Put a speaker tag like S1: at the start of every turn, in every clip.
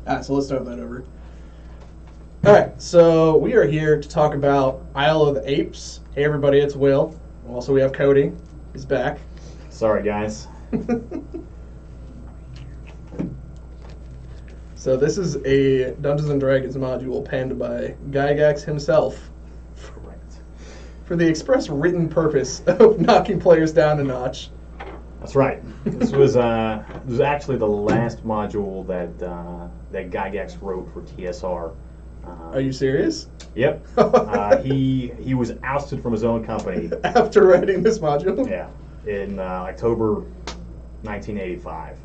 S1: So let's start that over. Alright, so we are here to talk about Isle of the Apes. Hey everybody, it's Will. Also we have Cody. He's back.
S2: Sorry, guys.
S1: So this is a Dungeons and Dragons module penned by Gygax himself
S2: Correct.
S1: for the express written purpose of knocking players down a notch.
S2: That's right. This was actually the last module that Gygax wrote for TSR.
S1: Are you serious?
S2: Yep. He was ousted from his own company.
S1: After writing this module?
S2: Yeah, in October 1985.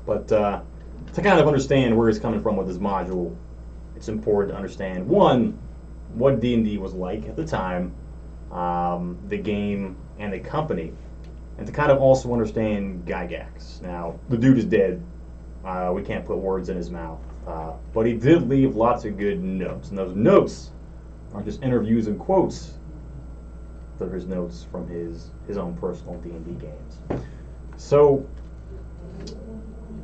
S2: But to kind of understand where he's coming from with this module, it's important to understand, one, what D&D was like at the time, the game, and the company, and to kind of also understand Gygax. Now, the dude is dead. We can't put words in his mouth. But he did leave lots of good notes, and those notes aren't just interviews and quotes. They're his notes from his own personal D&D games. So,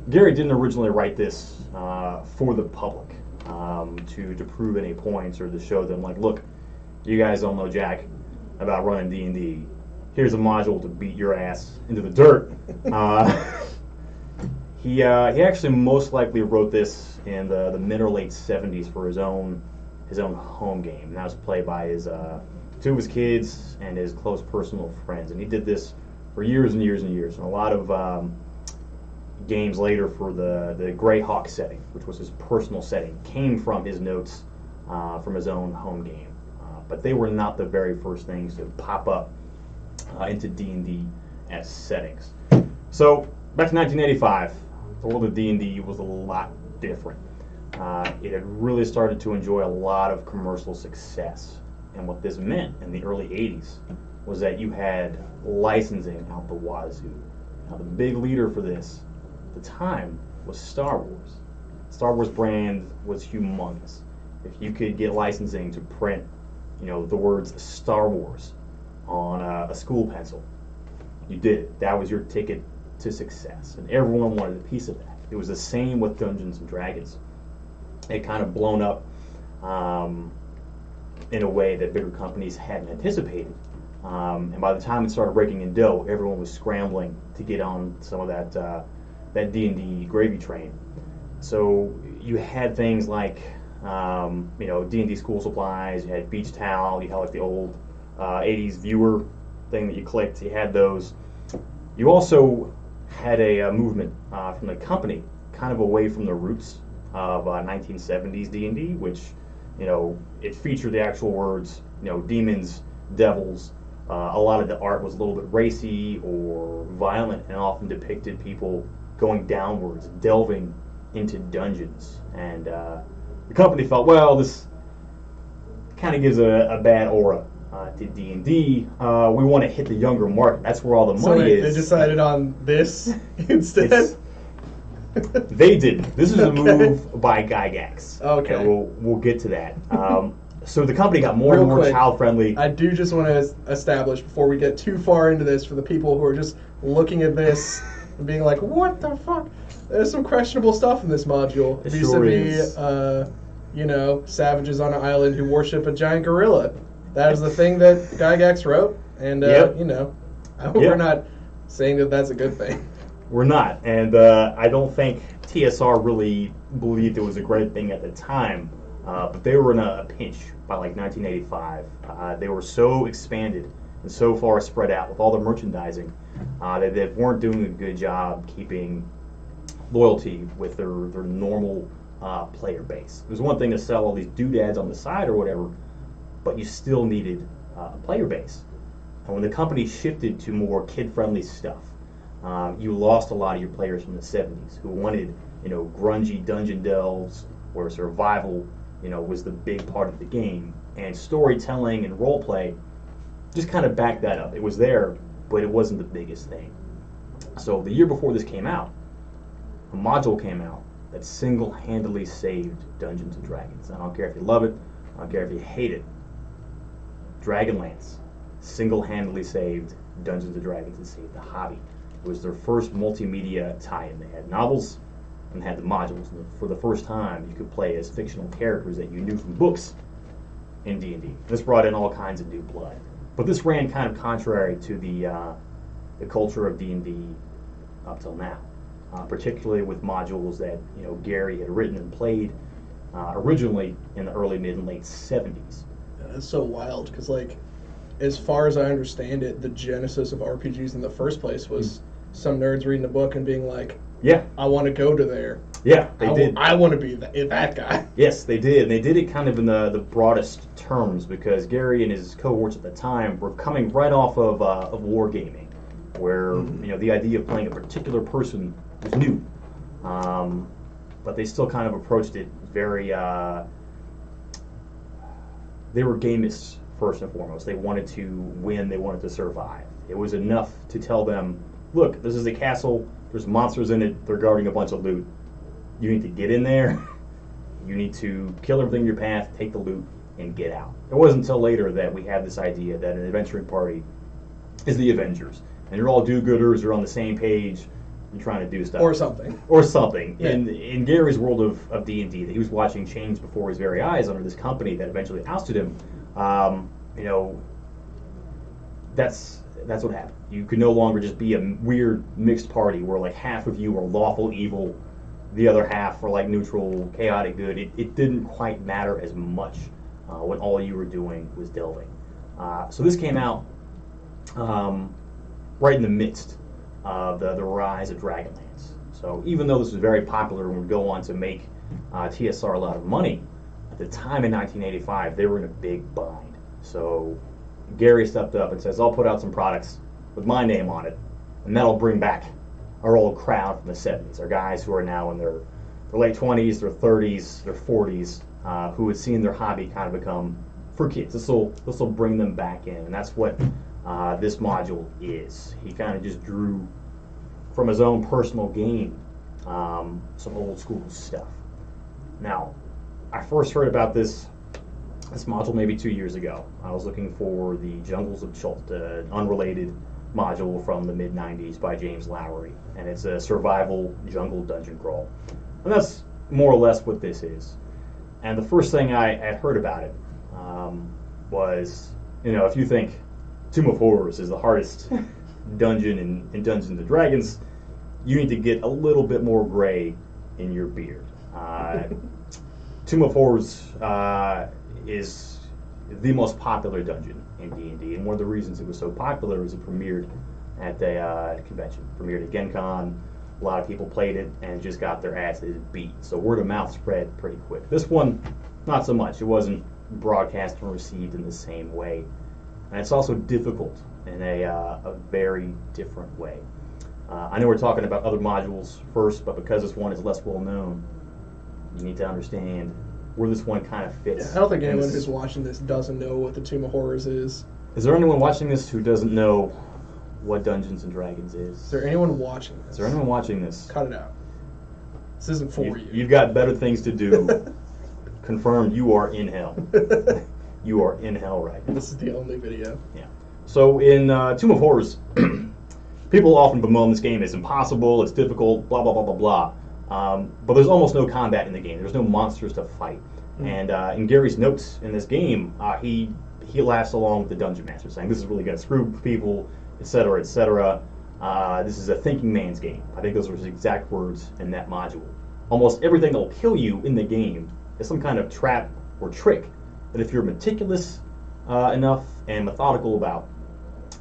S2: Gary didn't originally write this for the public to prove any points or to show them, like, look, you guys don't know jack about running D&D. Here's a module to beat your ass into the dirt. He actually most likely wrote this in the mid or late 70s for his own home game. And that was played by his two of his kids and his close personal friends. And he did this for years and years and years. And a lot of games later for the Greyhawk setting, which was his personal setting, came from his notes from his own home game. But they were not the very first things to pop up into D&D as settings. So back to 1985, the world of D&D was a lot different. It had really started to enjoy a lot of commercial success. And what this meant in the early 80s was that you had licensing out the wazoo. Now the big leader for this at the time was Star Wars. Star Wars brand was humongous. If you could get licensing to print, the words Star Wars on a school pencil, you did it. That was your ticket to success, and everyone wanted a piece of that. It was the same with Dungeons and Dragons. It kind of blown up in a way that bigger companies hadn't anticipated. And by the time it started raking in dough, everyone was scrambling to get on some of that D&D gravy train. So you had things like D&D school supplies. You had beach towel. You had like the old 80s viewer thing that you clicked. You had those. You also had a movement from the company kind of away from the roots of 1970s D&D, which, it featured the actual words, demons, devils. A lot of the art was a little bit racy or violent and often depicted people going downwards, delving into dungeons. And the company felt, well, this kind of gives a bad aura to D&D. We want to hit the younger market. That's where all the money is.
S1: They decided on this instead?
S2: They didn't. This is a move by Gygax.
S1: Okay.
S2: And we'll get to that. So the company got more and more child-friendly.
S1: I do just want to establish, before we get too far into this, for the people who are just looking at this and being like, what the fuck? There's some questionable stuff in this module. Vis-a-vis, savages on an island who worship a giant gorilla. That is the thing that Gygax wrote, and, we're not saying that that's a good thing.
S2: We're not, and I don't think TSR really believed it was a great thing at the time, but they were in a pinch by like 1985. They were so expanded and so far spread out with all the merchandising that they weren't doing a good job keeping loyalty with their normal player base. It was one thing to sell all these doodads on the side or whatever, but you still needed a player base. And when the company shifted to more kid-friendly stuff, you lost a lot of your players from the 70s who wanted, grungy dungeon delves where survival, was the big part of the game. And storytelling and roleplay just kind of backed that up. It was there, but it wasn't the biggest thing. So the year before this came out, a module came out that single-handedly saved Dungeons & Dragons. I don't care if you love it, I don't care if you hate it. Dragonlance single-handedly saved Dungeons & Dragons and saved the hobby. It was their first multimedia tie-in. They had novels, and had the modules. And for the first time, you could play as fictional characters that you knew from books in D&D. This brought in all kinds of new blood. But this ran kind of contrary to the culture of D&D up till now, particularly with modules that Gary had written and played originally in the early, mid, and late 70s.
S1: That's so wild, because, like, as far as I understand it, the genesis of RPGs in the first place was some nerds reading a book and being like,
S2: yeah,
S1: I want to go to there.
S2: Yeah, they did.
S1: I want to be that guy.
S2: Yes, they did. And they did it kind of in the broadest terms, because Gary and his cohorts at the time were coming right off of wargaming, where the idea of playing a particular person was new. But they still kind of approached it very... they were gamists first and foremost. They wanted to win. They wanted to survive. It was enough to tell them, look, this is a castle. There's monsters in it. They're guarding a bunch of loot. You need to get in there. You need to kill everything in your path, take the loot, and get out. It wasn't until later that we had this idea that an adventuring party is the Avengers. And you're all do-gooders. You're on the same page. You're trying to do stuff.
S1: Or something.
S2: Or something.
S1: Yeah.
S2: In Gary's world of D&D, that he was watching change before his very eyes under this company that eventually ousted him, that's what happened. You could no longer just be a weird mixed party where like half of you are lawful evil, the other half are like neutral, chaotic good. It didn't quite matter as much when all you were doing was delving. So this came out right in the midst of the rise of Dragonlance. So even though this was very popular and would go on to make TSR a lot of money, at the time in 1985, they were in a big bind. So Gary stepped up and says, I'll put out some products with my name on it, and that'll bring back our old crowd from the 70s, our guys who are now in their late 20s, their 30s, their 40s, who had seen their hobby kind of become for kids. This will bring them back in, and that's what this module is. He kind of just drew from his own personal game some old school stuff. Now, I first heard about this module maybe 2 years ago. I was looking for the Jungles of Chult, an unrelated module from the mid-90s by James Lowery, and it's a survival jungle dungeon crawl. And that's more or less what this is. And the first thing I had heard about it was, if you think Tomb of Horrors is the hardest dungeon in Dungeons and Dragons, you need to get a little bit more gray in your beard. Tomb of Horrors is the most popular dungeon in D&D, and one of the reasons it was so popular is it premiered at the convention. Premiered at Gen Con. A lot of people played it and just got their asses beat. So word of mouth spread pretty quick. This one, not so much. It wasn't broadcast and received in the same way. And it's also difficult in a very different way. I know we're talking about other modules first, but because this one is less well known, you need to understand where this one kind of fits.
S1: Yeah, I don't think anyone who's watching this doesn't know what the Tomb of Horrors is.
S2: Is there anyone watching this who doesn't know what Dungeons and Dragons is?
S1: Is there anyone watching this?
S2: Is there anyone watching this?
S1: Cut it out. This isn't for you.
S2: You've got better things to do. Confirmed, you are in hell. You are in hell right now.
S1: This is the only video.
S2: Yeah. So in Tomb of Horrors, people often bemoan this game is impossible, it's difficult, blah, blah, blah, blah, blah. But there's almost no combat in the game. There's no monsters to fight. And in Gary's notes in this game, he laughs along with the Dungeon Master, saying this is really going to screw people, etc., etc. This is a thinking man's game. I think those were his exact words in that module. Almost everything that will kill you in the game is some kind of trap or trick that if you're meticulous enough and methodical about,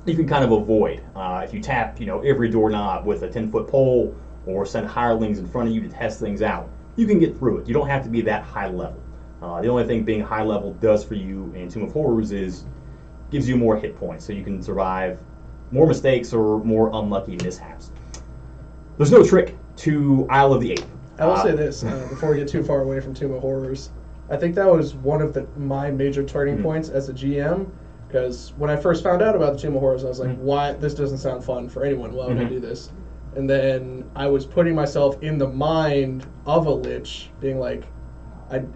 S2: you can kind of avoid. If you tap, every doorknob with a 10-foot pole or send hirelings in front of you to test things out, you can get through it. You don't have to be that high level. The only thing being high level does for you in Tomb of Horrors is gives you more hit points, so you can survive more mistakes or more unlucky mishaps. There's no trick to Isle of the Ape.
S1: I will say this, before we get too far away from Tomb of Horrors. I think that was one of my major turning points as a GM, because when I first found out about the Tomb of Horrors, I was like, why? This doesn't sound fun for anyone. Why would I do this? And then I was putting myself in the mind of a lich, being like,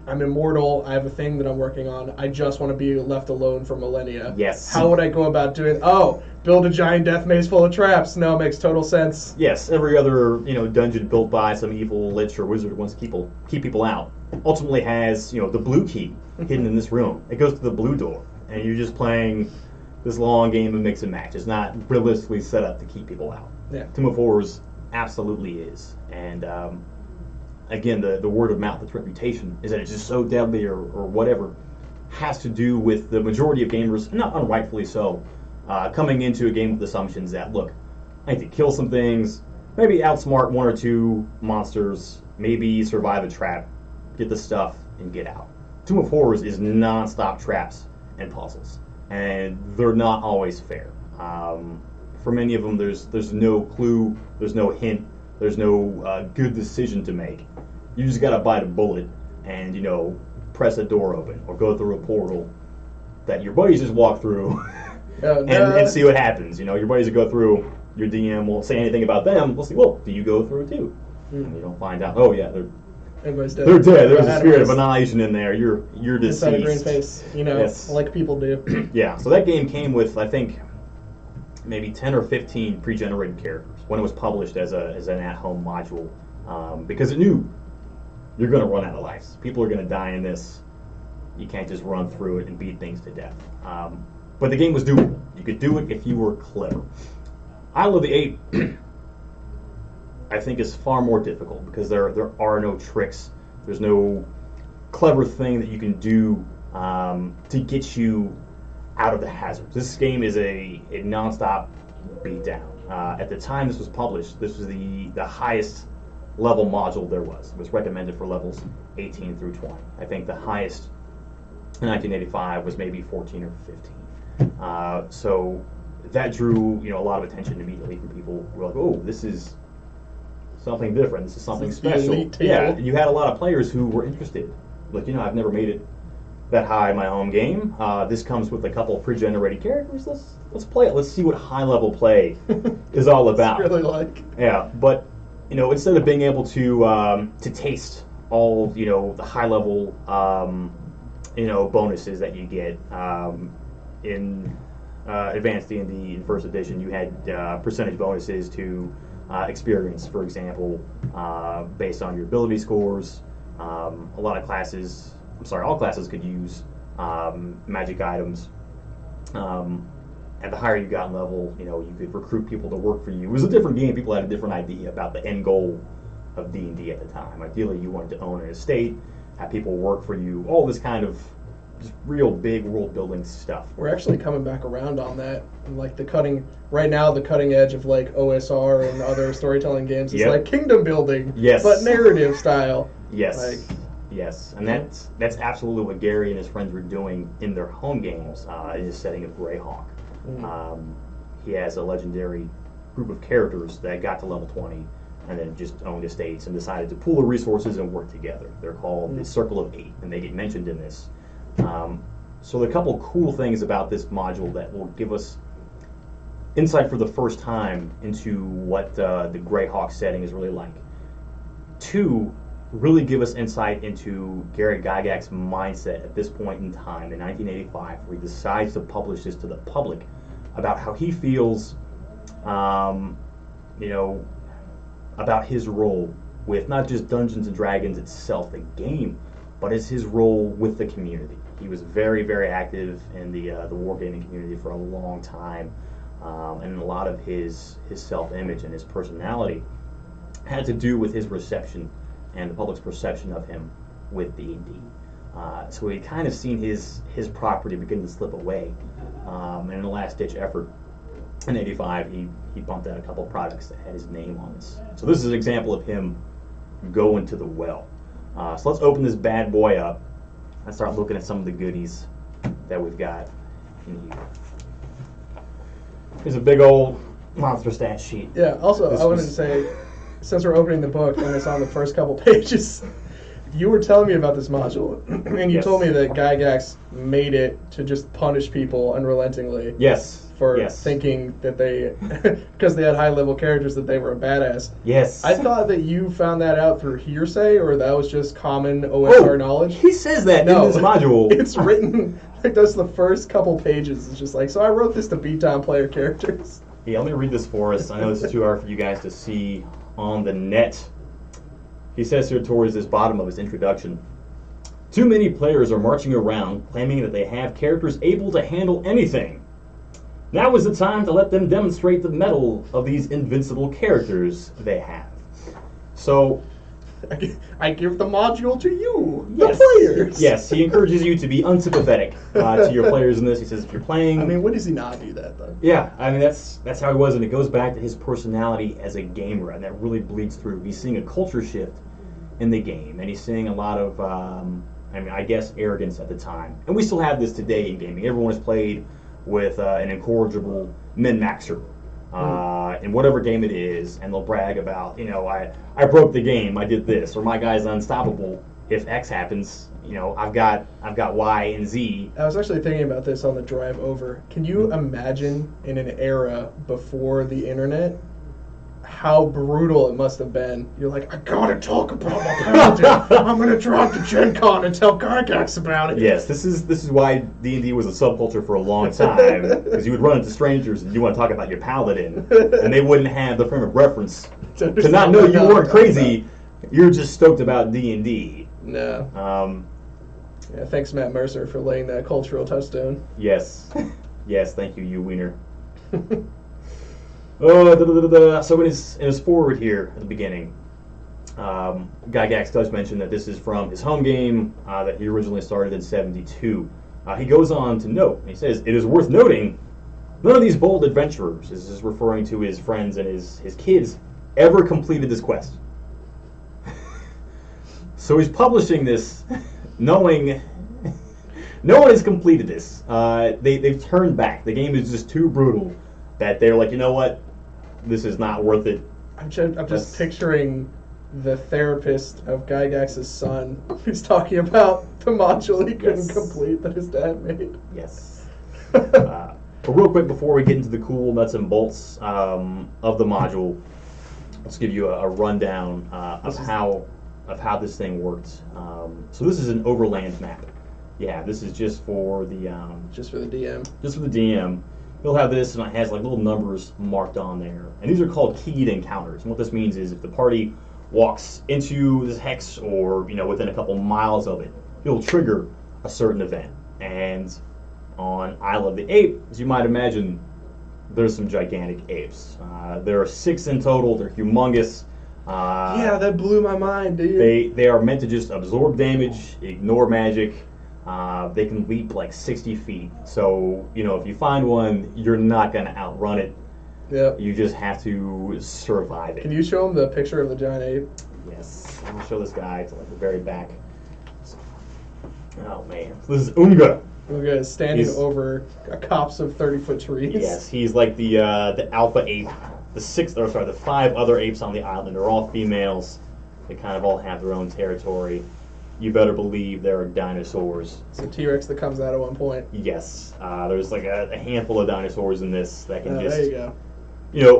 S1: I'm immortal. I have a thing that I'm working on. I just want to be left alone for millennia.
S2: Yes.
S1: How would I go about doing? Oh, build a giant death maze full of traps. No, it makes total sense.
S2: Yes, every other dungeon built by some evil lich or wizard who wants to keep people out ultimately has the blue key hidden in this room. It goes to the blue door, and you're just playing this long game of mix and match. It's not realistically set up to keep people out.
S1: Yeah.
S2: Tomb of Horrors absolutely is, and again, the word of mouth, its reputation, is that it's just so deadly or whatever, has to do with the majority of gamers, not unrightfully so, coming into a game with assumptions that, look, I need to kill some things, maybe outsmart one or two monsters, maybe survive a trap, get the stuff, and get out. Tomb of Horrors is non-stop traps and puzzles, and they're not always fair. For many of them, there's no clue, there's no hint, there's no good decision to make. You just gotta bite a bullet and press a door open or go through a portal that your buddies just walk through and see what happens. Your buddies will go through. Your DM won't say anything about them. We'll see. Well, do you go through too? And you don't find out. Oh yeah,
S1: everybody's dead.
S2: They're dead. There's a spirit of annihilation in there. You're deceased.
S1: Inside a green face.
S2: Yes.
S1: Like people do.
S2: Yeah. So that game came with, I think, maybe 10 or 15 pre-generated characters when it was published as an at-home module, because it knew you're going to run out of lives. People are going to die in this. You can't just run through it and beat things to death. But the game was doable. You could do it if you were clever. Isle of the Ape, I think, is far more difficult because there are no tricks. There's no clever thing that you can do to get you out of the hazards. This game is a non-stop beatdown. At the time this was published, this was the highest level module there was. It was recommended for levels 18 through 20. I think the highest in 1985 was maybe 14 or 15. So that drew a lot of attention immediately from people who were like, oh, this is something different. This is something special. Yeah, you had a lot of players who were interested. Like, I've never made it that high in my home game. This comes with a couple of pre-generated characters. Let's play it. Let's see what high-level play is all about.
S1: It's really like.
S2: Yeah, but instead of being able to taste all the high-level bonuses that you get in Advanced D&D in First Edition, you had percentage bonuses to experience, for example, based on your ability scores. A lot of classes. All classes could use magic items. And the higher you got in level, you could recruit people to work for you. It was a different game. People had a different idea about the end goal of D&D at the time. Ideally, you wanted to own an estate, have people work for you, all this kind of just real big world-building stuff.
S1: We're actually coming back around on that. Like the cutting edge of like OSR and other storytelling games is like kingdom building,
S2: yes,
S1: but narrative style.
S2: Yes. Yes, and that's absolutely what Gary and his friends were doing in their home games in his setting of Greyhawk. He has a legendary group of characters that got to level 20 and then just owned estates and decided to pool the resources and work together. They're called the Circle of Eight, and they get mentioned in this. So there are a couple cool things about this module that will give us insight for the first time into what the Greyhawk setting is really like. Two, really give us insight into Gary Gygax's mindset at this point in time in 1985, where he decides to publish this to the public about how he feels, about his role with not just Dungeons and Dragons itself, the game, but as his role with the community. He was very, very active in the wargaming community for a long time, and a lot of his self-image and his personality had to do with his reception and the public's perception of him with D&D. So we had kind of seen his property begin to slip away. And in a last-ditch effort in '85, he bumped out a couple of products that had his name on this. So this is an example of him going to the well. So let's open this bad boy up and start looking at some of the goodies that we've got in here. Here's a big old monster stat sheet.
S1: Yeah, also, I wanted to say, since we're opening the book and it's on the first couple pages, you were telling me about this module, and you told me that Gygax made it to just punish people unrelentingly.
S2: Yes.
S1: for thinking that they, because they had high-level characters, that they were a badass.
S2: Yes.
S1: I thought that you found that out through hearsay, or that was just common OSR knowledge.
S2: He says that in this module.
S1: It's written, like, that's the first couple pages. It's just like, so I wrote this to beat down player characters.
S2: Yeah, let me read this for us. I know this is too hard for you guys to see on the net. He says here towards this bottom of his introduction, too many players are marching around claiming that they have characters able to handle anything. Now is the time to let them demonstrate the mettle of these invincible characters they have. So,
S1: I give the module to you, the players.
S2: Yes, he encourages you to be unsympathetic to your players in this. He says if you're playing...
S1: I mean, when does he not do that, though?
S2: Yeah, I mean, that's how he was, and it goes back to his personality as a gamer, and that really bleeds through. He's seeing a culture shift in the game, and he's seeing a lot of, I guess, arrogance at the time. And we still have this today in gaming. Everyone has played with an incorrigible min-maxer. In whatever game it is, and they'll brag about, I broke the game, I did this, or my guy's unstoppable. If X happens, I've got Y and Z.
S1: I was actually thinking about this on the drive over. Can you imagine in an era before the internet how brutal it must have been? You're like, I gotta talk about my paladin. I'm gonna drop to Gen Con and tell Gygax about it.
S2: Yes, this is why D&D was a subculture for a long time, because you would run into strangers and you want to talk about your paladin, and they wouldn't have the frame of reference to not know you weren't crazy. You're just stoked about D&D.
S1: No. Yeah, thanks Matt Mercer for laying that cultural touchstone.
S2: Yes, thank you, you wiener. So in his forward here at the beginning, Gygax does mention that this is from his home game that he originally started in '72. He goes on to note, he says, it is worth noting, none of these bold adventurers, this is referring to his friends and his kids, ever completed this quest. So he's publishing this knowing no one has completed this. They've turned back. The game is just too brutal that they're like, you know what? This is not worth it.
S1: I'm just picturing the therapist of Gygax's son who's talking about the module he couldn't complete that his dad made.
S2: Yes. But real quick before we get into the cool nuts and bolts of the module, let's give you a rundown of how this thing works. So this is an overland map. Yeah, this is just for the
S1: just for the DM.
S2: Just for the DM. You'll have this, and it has like little numbers marked on there. And these are called keyed encounters. And what this means is if the party walks into this hex or within a couple miles of it, it'll trigger a certain event. And on Isle of the Ape, as you might imagine, there's some gigantic apes. There are 6 in total. They're humongous.
S1: Yeah, that blew my mind, dude.
S2: They are meant to just absorb damage, ignore magic. They can leap like 60 feet. So, if you find one, you're not going to outrun it.
S1: Yep.
S2: You just have to survive it.
S1: Can you show him the picture of the giant ape?
S2: Yes. I'm going to show this guy to like the very back. Oh, man. So this is Unga.
S1: Unga is standing over a copse of 30-foot trees.
S2: Yes, he's like the alpha ape. The 5 other apes on the island are all females. They kind of all have their own territory. You better believe there are dinosaurs.
S1: It's a T-Rex that comes out at one point.
S2: Yes. There's like a handful of dinosaurs in this that can just,
S1: there you go.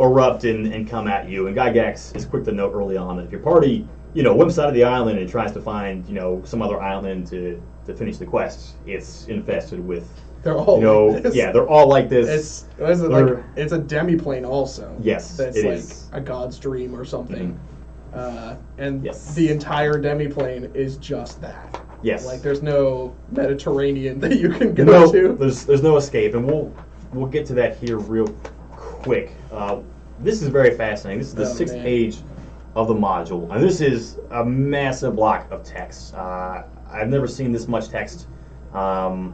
S2: Erupt and come at you. And Gygax is quick to note early on that if your party, wimps out of the island and tries to find, some other island to finish the quest, it's infested with...
S1: They're all like this.
S2: Yeah, they're all like this.
S1: It's a demiplane also.
S2: Yes,
S1: that's
S2: it
S1: like
S2: is.
S1: a god's dream or something.
S2: Mm-hmm.
S1: And the entire demiplane is just that.
S2: Yes.
S1: Like there's no Mediterranean that you can go to.
S2: There's no escape, and we'll get to that here real quick. This is very fascinating. This is the 6th page of the module, and this is a massive block of text. I've never seen this much text. For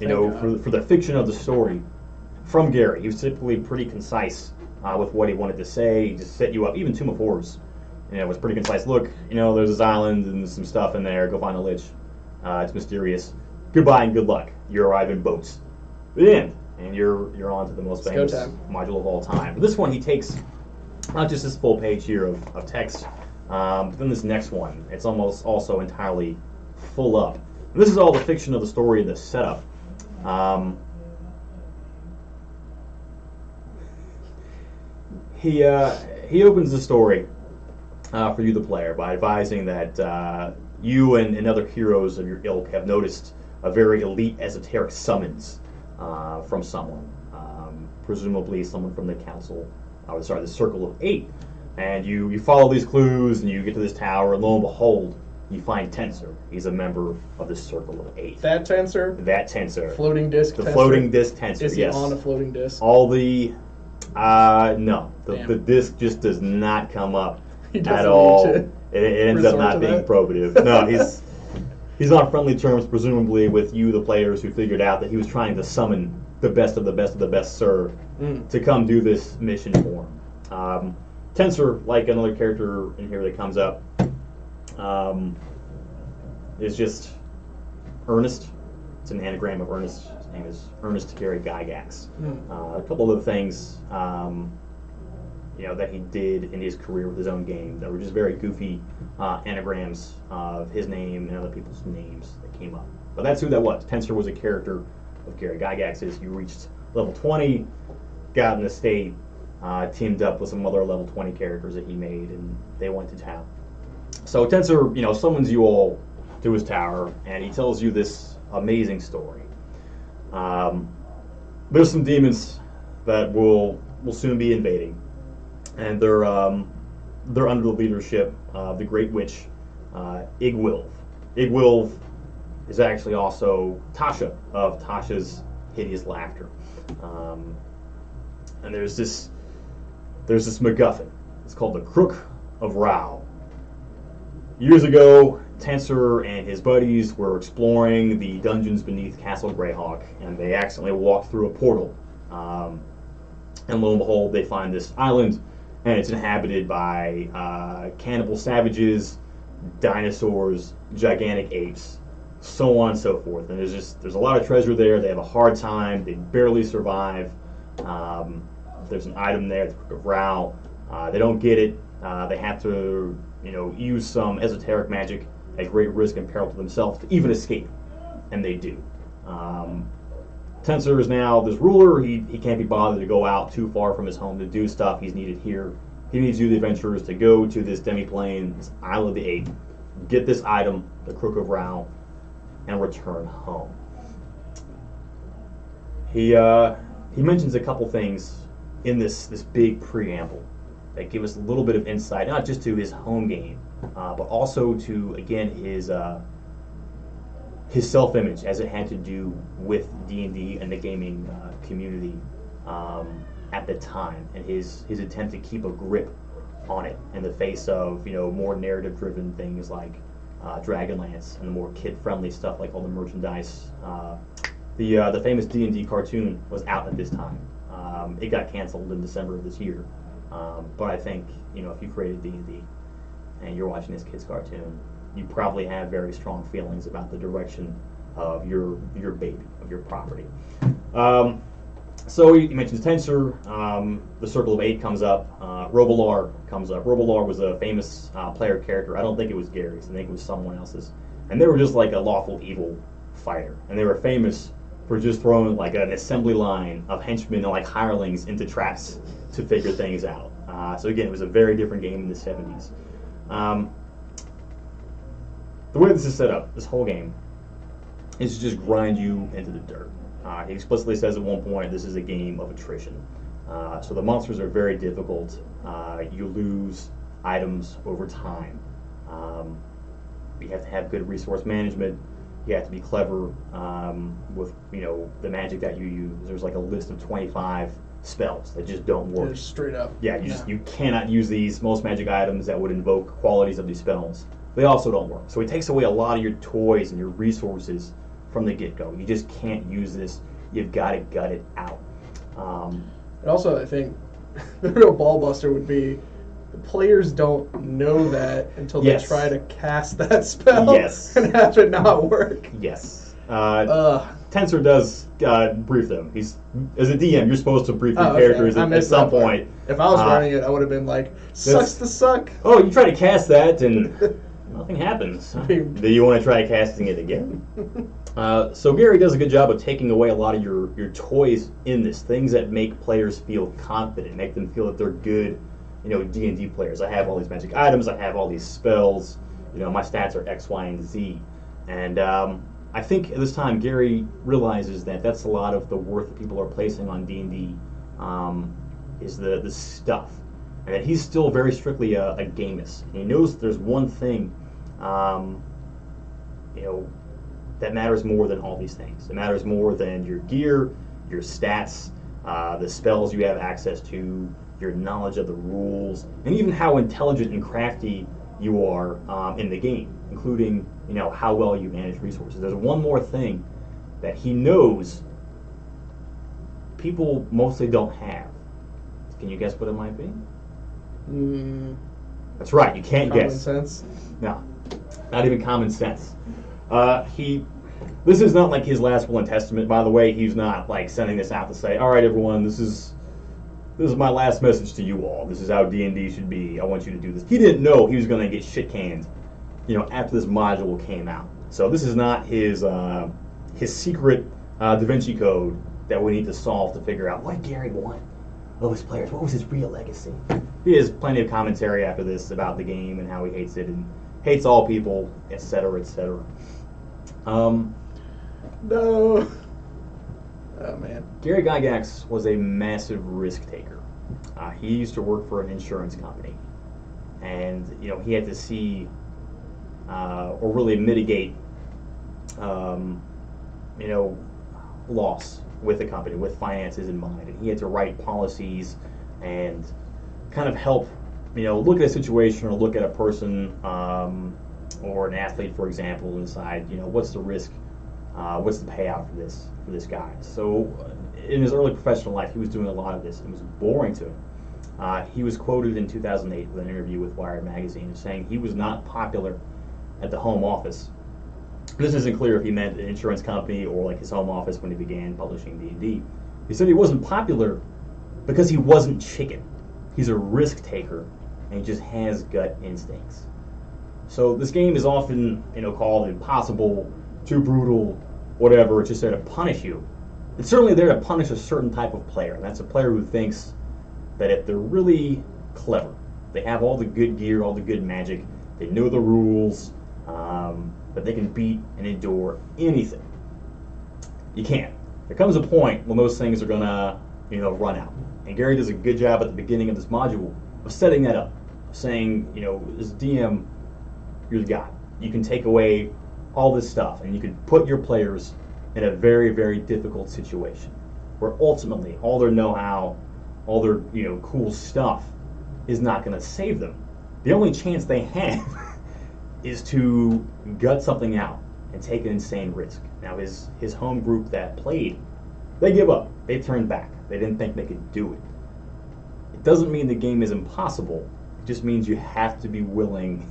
S2: the fiction of the story from Gary. He was typically pretty concise with what he wanted to say. He just set you up. Even Tomb of Horrors, it was pretty concise. Look, there's this island and there's some stuff in there. Go find a lich. It's mysterious. Goodbye and good luck. You arrive in boats. The end. And you're on to the most famous module of all time. But this one, he takes not just this full page here of text, but then this next one. It's almost also entirely full up. And this is all the fiction of the story and the setup. he opens the story for you, the player, by advising that you and other heroes of your ilk have noticed a very elite esoteric summons from someone, presumably someone from the council, the Circle of Eight. And you follow these clues, and you get to this tower, and lo and behold, you find Tensor. He's a member of the Circle of Eight.
S1: That Tensor?
S2: That Tensor.
S1: Floating disc
S2: The
S1: Tensor?
S2: floating disc Tensor,
S1: Is he
S2: yes.
S1: on a floating disc?
S2: All the... no.
S1: Damn.
S2: The disc just does not come up
S1: He doesn't
S2: at all.
S1: need to
S2: It ends up
S1: resort
S2: not
S1: to
S2: being
S1: that?
S2: probative. No, he's on friendly terms, presumably, with you, the players, who figured out that he was trying to summon the best of the best of the best, sir, to come do this mission for him. Tensor, like another character in here that comes up, is just Ernest. It's an anagram of Ernest. His name is Ernest Gary Gygax. A couple of the things that he did in his career with his own game that were just very goofy anagrams of his name and other people's names that came up. But that's who that was. Tensor was a character of Gary Gygax's. You reached level 20, got an estate, teamed up with some other level 20 characters that he made, and they went to town. So Tensor, summons you all to his tower, and he tells you this amazing story. There's some demons that will soon be invading, and they're under the leadership of the Great Witch, Igwilv. Igwilv is actually also Tasha of Tasha's Hideous Laughter. And there's this MacGuffin. It's called the Crook of Rao. Years ago, Tensor and his buddies were exploring the dungeons beneath Castle Greyhawk, and they accidentally walked through a portal. And lo and behold, they find this island, and it's inhabited by cannibal savages, dinosaurs, gigantic apes, so on and so forth. And there's a lot of treasure there. They have a hard time. They barely survive. There's an item there, the Crook of Rao. They don't get it. They have to, use some esoteric magic at great risk and peril to themselves to even escape, and they do. Tensor is now this ruler. He can't be bothered to go out too far from his home to do stuff. He's needed here. He needs you, the adventurers, to go to this demiplane, this Isle of the Eight, get this item, the Crook of Rao, and return home. He mentions a couple things in this big preamble that give us a little bit of insight, not just to his home game, but also to, again, his self-image as it had to do with D&D and the gaming community at the time, and his attempt to keep a grip on it in the face of more narrative-driven things like Dragonlance and the more kid-friendly stuff like all the merchandise. The famous D&D cartoon was out at this time. It got canceled in December of this year. But I think, if you created D&D and you're watching this kid's cartoon, you probably have very strong feelings about the direction of your baby, of your property. So he mentions Tensor. The Circle of Eight comes up. Robolar comes up. Robolar was a famous player character. I don't think it was Gary's. I think it was someone else's. And they were just like a lawful evil fighter. And they were famous for just throwing like an assembly line of henchmen and like hirelings into traps to figure things out. So again, it was a very different game in the 70s. The way this is set up, this whole game, is to just grind you into the dirt. He explicitly says at one point, this is a game of attrition. So the monsters are very difficult. You lose items over time. You have to have good resource management. You have to be clever with the magic that you use. There's like a list of 25 spells that just don't work.
S1: Just straight up.
S2: Yeah, you cannot use these. Most magic items that would invoke qualities of these spells, they also don't work. So it takes away a lot of your toys and your resources from the get-go. You just can't use this. You've got to gut it out.
S1: And also, I think the real ball buster would be the players don't know that until they try to cast that spell and have it not work.
S2: Yes. Tensor does brief them. As a DM, you're supposed to brief your characters at some point.
S1: If I was running it, I would have been like, sucks to suck.
S2: Oh, you try to cast that, and nothing happens. Do you want to try casting it again? So Gary does a good job of taking away a lot of your toys in this, things that make players feel confident, make them feel that they're good, D&D players. I have all these magic items, I have all these spells, my stats are X, Y, and Z. And I think at this time Gary realizes that that's a lot of the worth that people are placing on D&D, is the stuff. And that he's still very strictly a gamist. And he knows there's one thing, that matters more than all these things. It matters more than your gear, your stats, the spells you have access to, your knowledge of the rules, and even how intelligent and crafty you are in the game, including how well you manage resources. There's one more thing that he knows people mostly don't have. Can you guess what it might be? That's right, you can't guess.
S1: Common sense?
S2: No, not even common sense. This is not like his last will and testament, by the way. He's not like sending this out to say, all right, everyone, this is my last message to you all. This is how D&D should be. I want you to do this. He didn't know he was going to get shit canned, after this module came out. So this is not his secret Da Vinci Code that we need to solve to figure out what Gary want of his players. What was his real legacy? He has plenty of commentary after this about the game and how he hates it and hates all people, etc., etc.
S1: No. Oh, man.
S2: Gary Gygax was a massive risk taker. He used to work for an insurance company. And, he had to see or really mitigate, loss with the company, with finances in mind. And he had to write policies and kind of help, look at a situation or look at a person or an athlete, for example, and decide, what's the risk, what's the payout for this guy. So in his early professional life, he was doing a lot of this. It was boring to him. He was quoted in 2008 with an interview with Wired Magazine saying he was not popular at the home office. This isn't clear if he meant an insurance company or like his home office when he began publishing D&D. He said he wasn't popular because he wasn't chicken. He's a risk taker and he just has gut instincts. So this game is often, called impossible, too brutal, whatever. It's just there to punish you. It's certainly there to punish a certain type of player, and that's a player who thinks that if they're really clever, they have all the good gear, all the good magic, they know the rules, that they can beat and endure anything. You can't. There comes a point when those things are gonna, run out. And Gary does a good job at the beginning of this module of setting that up, of saying, as DM, you're the guy. You can take away all this stuff, and you can put your players in a very, very difficult situation, where ultimately all their know-how, all their cool stuff, is not going to save them. The only chance they have is to gut something out and take an insane risk. Now his home group that played, they give up. They turned back. They didn't think they could do it. It doesn't mean the game is impossible. It just means you have to be willing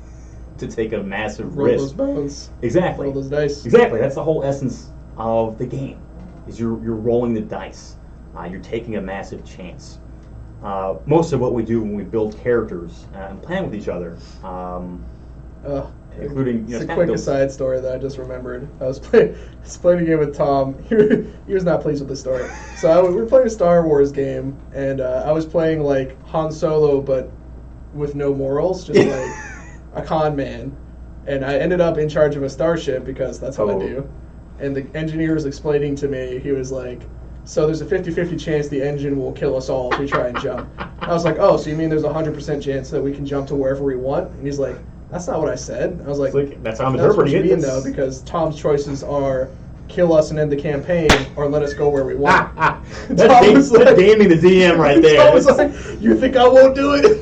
S2: to take a massive risk.
S1: Roll those bones.
S2: Exactly.
S1: Roll those dice.
S2: Exactly. That's the whole essence of the game. Is you're rolling the dice. You're taking a massive chance. Most of what we do when we build characters and plan with each other, including
S1: it's a quick aside story that I just remembered. I was playing a game with Tom. He was not pleased with the story. So we were playing a Star Wars game, and I was playing like Han Solo, but with no morals, just like a con man. And I ended up in charge of a starship because that's what I do. And the engineer was explaining to me, he was like, so there's a 50-50 chance the engine will kill us all if we try and jump. I was like, oh, so you mean there's a 100% chance that we can jump to wherever we want? And he's like, that's not what I said. I was like,
S2: that's how I'm interpreting it.
S1: Though, because Tom's choices are kill us and end the campaign, or let us go where we want.
S2: That's gaming the DM right there.
S1: Tom was like, you think I won't do it?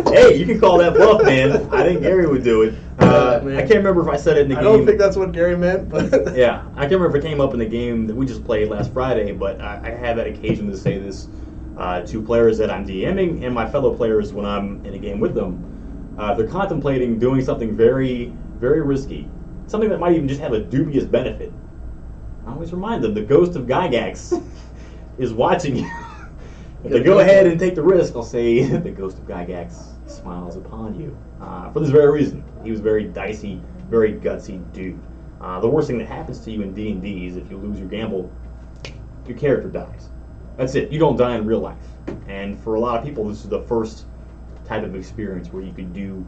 S2: Hey, you can call that bluff, man. I think Gary would do it. I can't remember if I said it in the game.
S1: I don't think that's what Gary meant, but
S2: yeah, I can't remember if it came up in the game that we just played last Friday, but I have had occasion to say this to players that I'm DMing and my fellow players when I'm in a game with them. They're contemplating doing something very, very risky, something that might even just have a dubious benefit. I always remind them the ghost of Gygax is watching you. If they go ahead and take the risk, I'll say the ghost of Gygax smiles upon you. For this very reason, he was very dicey, very gutsy dude. The worst thing that happens to you in D&D is if you lose your gamble, your character dies. That's it. You don't die in real life. And for a lot of people, this is the first type of experience where you could do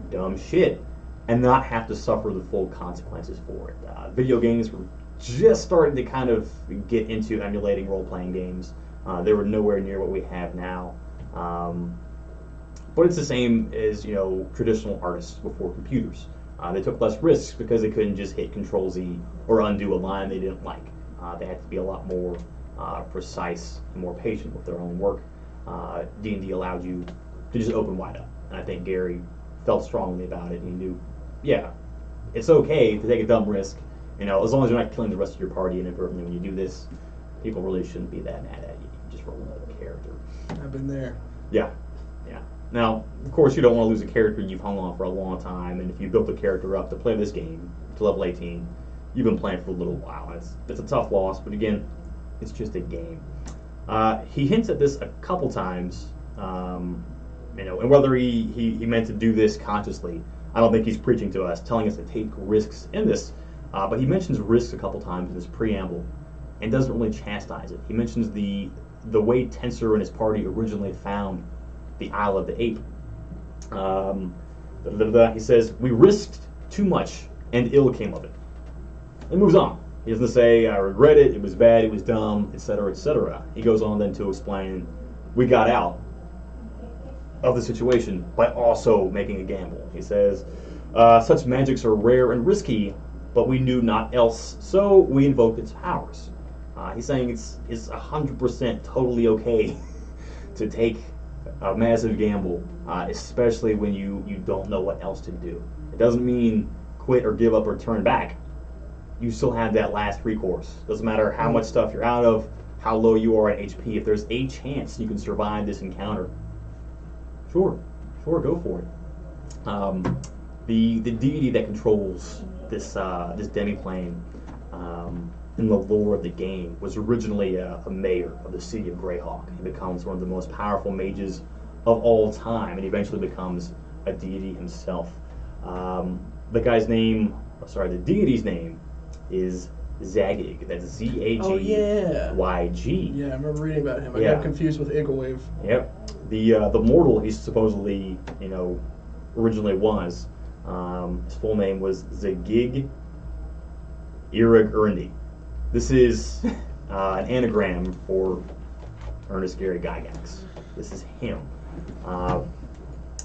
S2: dumb shit and not have to suffer the full consequences for it. Video games were just starting to kind of get into emulating role-playing games. They were nowhere near what we have now. But it's the same as, traditional artists before computers. They took less risks because they couldn't just hit Control-Z or undo a line they didn't like. They had to be a lot more precise and more patient with their own work. D&D allowed you to just open wide up. And I think Gary felt strongly about it. He knew, yeah, it's okay to take a dumb risk. As long as you're not killing the rest of your party inadvertently when you do this, people really shouldn't be that mad at you. You just roll another character.
S1: I've been there.
S2: Yeah. Now, of course, you don't want to lose a character you've hung on for a long time, and if you built a character up to play this game to level 18, you've been playing for a little while. It's a tough loss, but again, it's just a game. He hints at this a couple times, and whether he meant to do this consciously, I don't think he's preaching to us, telling us to take risks in this, but he mentions risks a couple times in his preamble and doesn't really chastise it. He mentions the way Tensor and his party originally found the Isle of the Ape. He says, we risked too much and ill came of it. It moves on. He doesn't say, I regret it, it was bad, it was dumb, etc., etc. He goes on then to explain, we got out of the situation by also making a gamble. He says, such magics are rare and risky, but we knew not else, so we invoked its powers. He's saying it's 100% totally okay to take a massive gamble, especially when you don't know what else to do. It doesn't mean quit or give up or turn back. You still have that last recourse. Doesn't matter how much stuff you're out of, how low you are in HP. If there's a chance you can survive this encounter, sure, go for it. The deity that controls this demiplane in the lore of the game was originally a mayor of the city of Greyhawk. He becomes one of the most powerful mages of all time, and eventually becomes a deity himself. The deity's name is Zagig. That's Z-A-G-Y-G.
S1: Oh, yeah, I remember reading about him. I got confused with Igglewave.
S2: Yep. The mortal he supposedly, originally was, his full name was Zagig Irrig-Erndi. This is an anagram for Ernest Gary Gygax. This is him.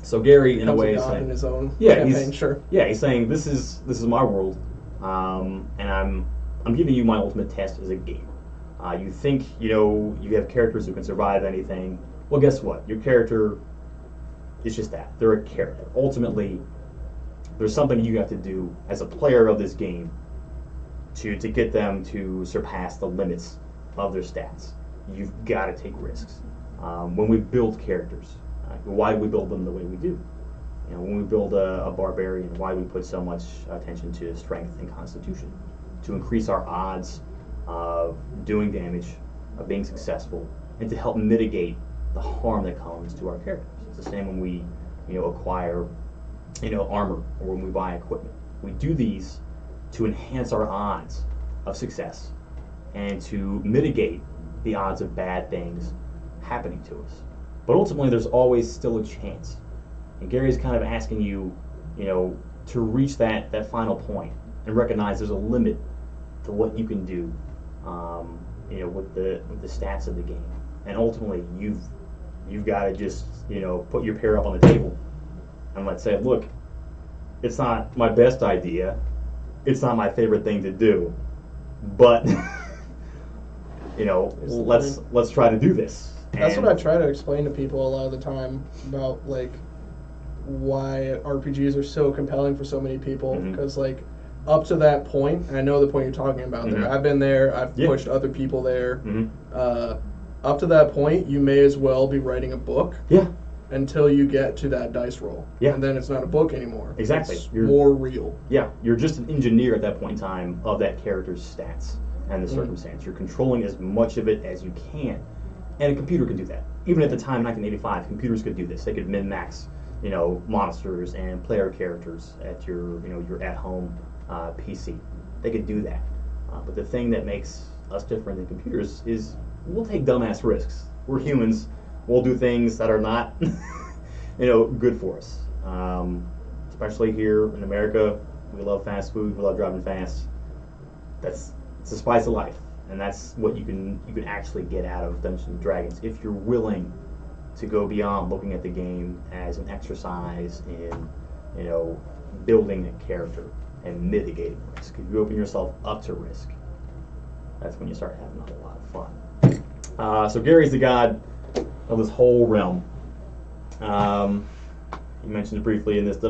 S2: So Gary, in a way, is saying,
S1: in his own campaign,
S2: he's saying this is my world, and I'm giving you my ultimate test as a gamer. You think you have characters who can survive anything. Well, guess what? Your character is just that. They're a character. Ultimately, there's something you have to do as a player of this game to get them to surpass the limits of their stats. You've got to take risks. When we build characters, why do we build them the way we do? When we build a barbarian, why do we put so much attention to strength and constitution? To increase our odds of doing damage, of being successful, and to help mitigate the harm that comes to our characters. It's the same when we, acquire, armor, or when we buy equipment. We do these to enhance our odds of success and to mitigate the odds of bad things happening to us. But ultimately, there's always still a chance. And Gary's kind of asking you, to reach that final point and recognize there's a limit to what you can do, with the stats of the game. And ultimately, you've got to just, put your pair up on the table and let's say, look, it's not my best idea. It's not my favorite thing to do, but let's try to do this.
S1: That's what I try to explain to people a lot of the time about why RPGs are so compelling for so many people. Because up to that point, and I know the point you're talking about there. I've been there. I've pushed other people there. Up to that point, you may as well be writing a book. Until you get to that dice roll. And then it's not a book anymore.
S2: Exactly.
S1: You're more real.
S2: You're just an engineer at that point in time of that character's stats and the circumstance. You're controlling as much of it as you can. And a computer can do that. even at the time, 1985, computers could do this. They could min-max, monsters and player characters at your at-home PC. They could do that. But the thing that makes us different than computers is we'll take dumbass risks. We're humans. We'll do things that are not, good for us. Especially here in America, we love fast food. We love driving fast. It's the spice of life, and that's what you can actually get out of Dungeons and Dragons if you're willing to go beyond looking at the game as an exercise in, building a character and mitigating risk. If you open yourself up to risk, that's when you start having a whole lot of fun. So Gary's the god of this whole realm. You mentioned it briefly in this.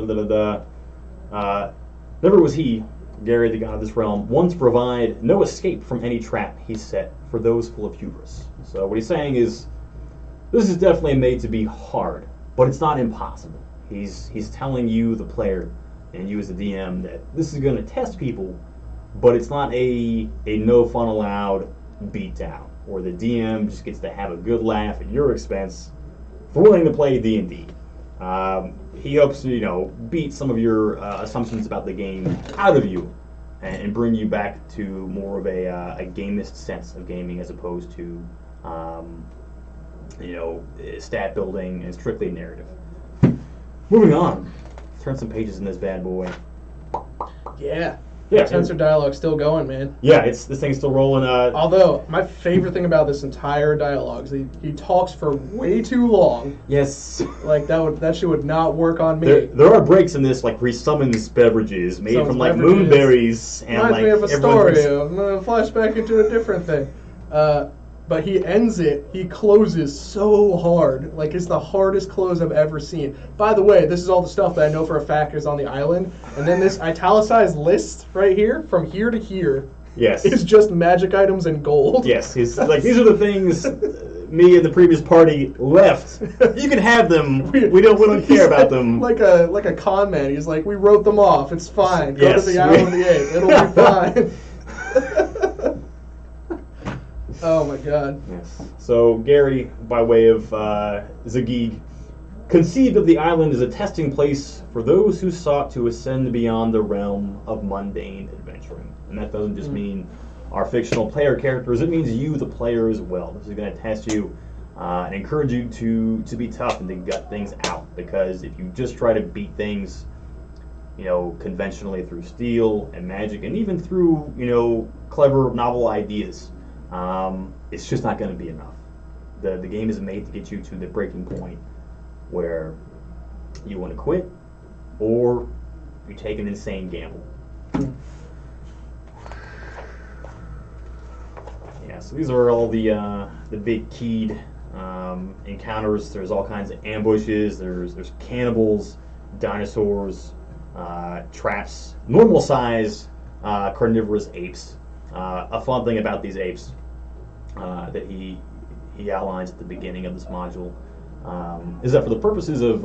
S2: Never was he, Gary, the god of this realm, one to provide no escape from any trap he set for those full of hubris. So what he's saying is, this is definitely made to be hard, but it's not impossible. He's telling you, the player, and you as the DM, that this is going to test people, but it's not a no fun allowed beatdown, or the DM just gets to have a good laugh at your expense for willing to play D&D. He hopes to, beat some of your assumptions about the game out of you and bring you back to more of a gamist sense of gaming as opposed to, stat building and strictly narrative. Moving on. Turn some pages in this bad boy.
S1: Yeah.
S2: Yeah.
S1: Tensor dialogue still going, man.
S2: Yeah, this thing's still rolling.
S1: Although, my favorite thing about this entire dialogue is he talks for way too long.
S2: Yes.
S1: Like, that shit would not work on me.
S2: There are breaks in this, like, where he summons beverages made from, like, moonberries. And,
S1: reminds me of a story. I'm going to flash back into a different thing. But he ends it, he closes so hard. Like, it's the hardest close I've ever seen. By the way, this is all the stuff that I know for a fact is on the island. And then this italicized list right here, from here to here, is just magic items and gold.
S2: Yes, these are the things me and the previous party left. You can have them. We don't care about them.
S1: Like a con man. He's like, we wrote them off. It's fine. Go to the Island of the Eight. It'll be fine. Oh my god.
S2: Yes. So Gary, by way of Zagig, conceived of the island as a testing place for those who sought to ascend beyond the realm of mundane adventuring. And that doesn't just mean our fictional player characters, it means you, the player, as well. This is going to test you and encourage you to be tough and to gut things out. Because if you just try to beat things, conventionally through steel and magic and even through, clever novel ideas, it's just not going to be enough. The game is made to get you to the breaking point where you want to quit or you take an insane gamble. Yeah, so these are all the big keyed encounters. There's all kinds of ambushes. There's cannibals, dinosaurs, traps, normal size carnivorous apes. A fun thing about these apes that he outlines at the beginning of this module is that for the purposes of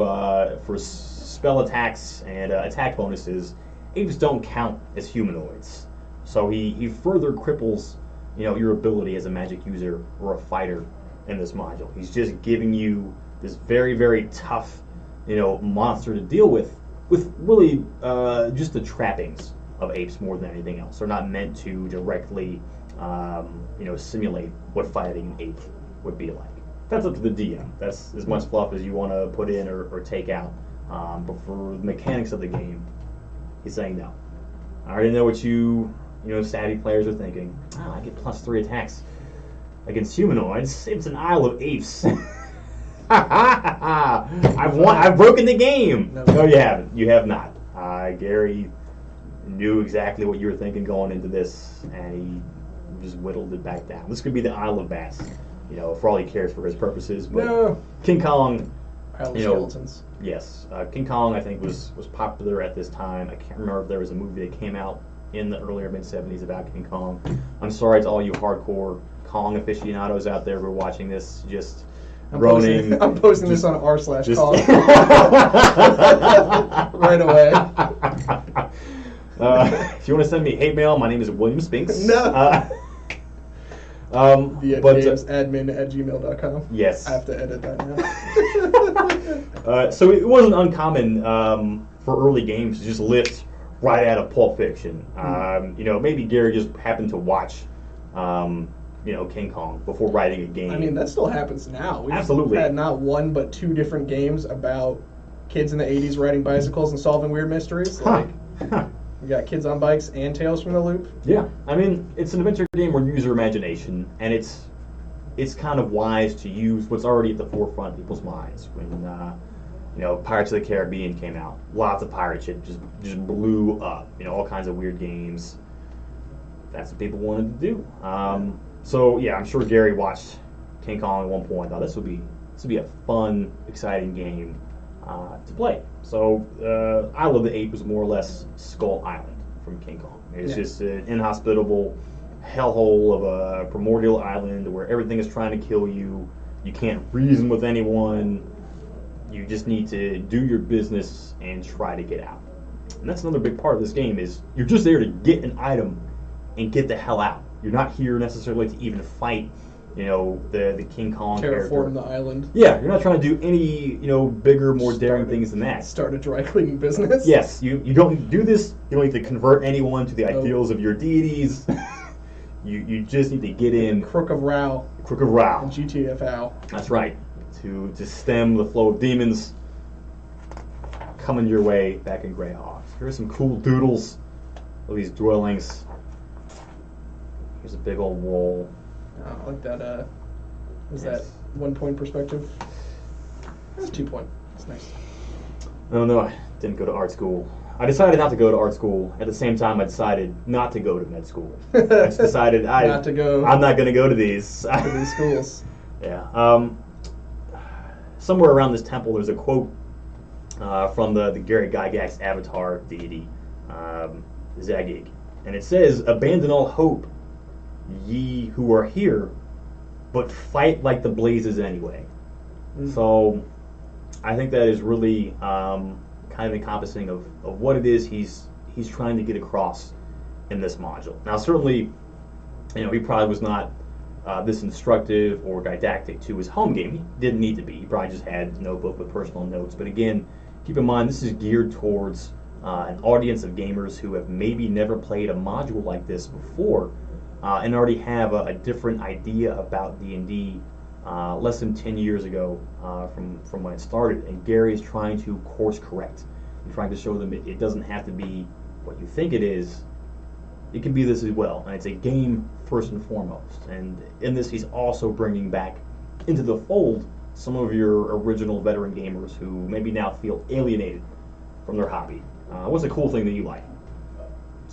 S2: for spell attacks and attack bonuses, apes don't count as humanoids. So he further cripples your ability as a magic user or a fighter in this module. He's just giving you this very, very tough monster to deal with really just the trappings of apes more than anything else. They're not meant to directly simulate what fighting an ape would be like. That's up to the DM. That's as much fluff as you want to put in or take out. But for the mechanics of the game, he's saying no. I already know what savvy players are thinking. Oh, I get +3 attacks against humanoids. It's an Isle of Apes. I've broken the game. No, you haven't. You have not. Gary knew exactly what you were thinking going into this, and he just whittled it back down. This could be the Isle of Bats, for all he cares for his purposes. But no. King Kong,
S1: Isle of Skeletons.
S2: Yes, King Kong I think was popular at this time. I can't remember if there was a movie that came out in the earlier mid-70s about King Kong. I'm sorry to all you hardcore Kong aficionados out there who are watching this, just groaning.
S1: I'm posting this on r/Kong right away.
S2: If you want to send me hate mail, my name is William Spinks.
S1: No. Via
S2: but
S1: gamesadmin@gmail.com.
S2: yes,
S1: I have to edit that now.
S2: so it wasn't uncommon for early games to just lift right out of Pulp Fiction. Maybe Gary just happened to watch, King Kong before writing a game.
S1: I mean, that still happens now. We've
S2: Absolutely.
S1: had not one but two different games about kids in the 80s riding bicycles and solving weird mysteries. Like, we got Kids on Bikes and Tales from the Loop.
S2: Yeah, I mean, it's an adventure game where you use your imagination, and it's kind of wise to use what's already at the forefront of people's minds. When Pirates of the Caribbean came out, lots of pirate shit just blew up. All kinds of weird games. That's what people wanted to do. So yeah, I'm sure Gary watched King Kong at one point. Thought this would be a fun, exciting game to play. So Isle of the Ape was more or less Skull Island from King Kong. It's just an inhospitable hellhole of a primordial island where everything is trying to kill you. You can't reason with anyone. You just need to do your business and try to get out. And that's another big part of this game is you're just there to get an item and get the hell out. You're not here necessarily to even fight, the King Kong character.
S1: Terraform the island.
S2: Yeah, you're not trying to do any, bigger, more daring things than that.
S1: Start a dry cleaning business.
S2: Yes, you don't need to do this. You don't need to convert anyone to the ideals of your deities. You just need to get in.
S1: Crook of Rao.
S2: Crook of Rao.
S1: And GTFO.
S2: That's right. To stem the flow of demons coming your way back in Greyhawk. Here's some cool doodles of these dwellings. Here's a big old wall.
S1: I like that. That 1 point perspective? That's 2 point. It's nice.
S2: Oh no, I didn't go to art school. I decided not to go to art school. At the same time, I decided not to go to med school. I just decided I'm not going to go to these
S1: schools.
S2: Yeah. Somewhere around this temple, there's a quote from the Gary Gygax avatar deity, Zagig, and it says, "Abandon all hope, ye who are here, but fight like the blazes anyway." So I think that is really kind of encompassing of what it is he's trying to get across in this module. Now, certainly, he probably was not this instructive or didactic to his home game. He didn't need to be. He probably just had a notebook with personal notes. But again, keep in mind, this is geared towards an audience of gamers who have maybe never played a module like this before and already have a different idea about D&D less than 10 years ago from when it started. And Gary is trying to course correct and trying to show them it doesn't have to be what you think it is. It can be this as well, and it's a game first and foremost. And in this, he's also bringing back into the fold some of your original veteran gamers who maybe now feel alienated from their hobby. What's a cool thing that you like?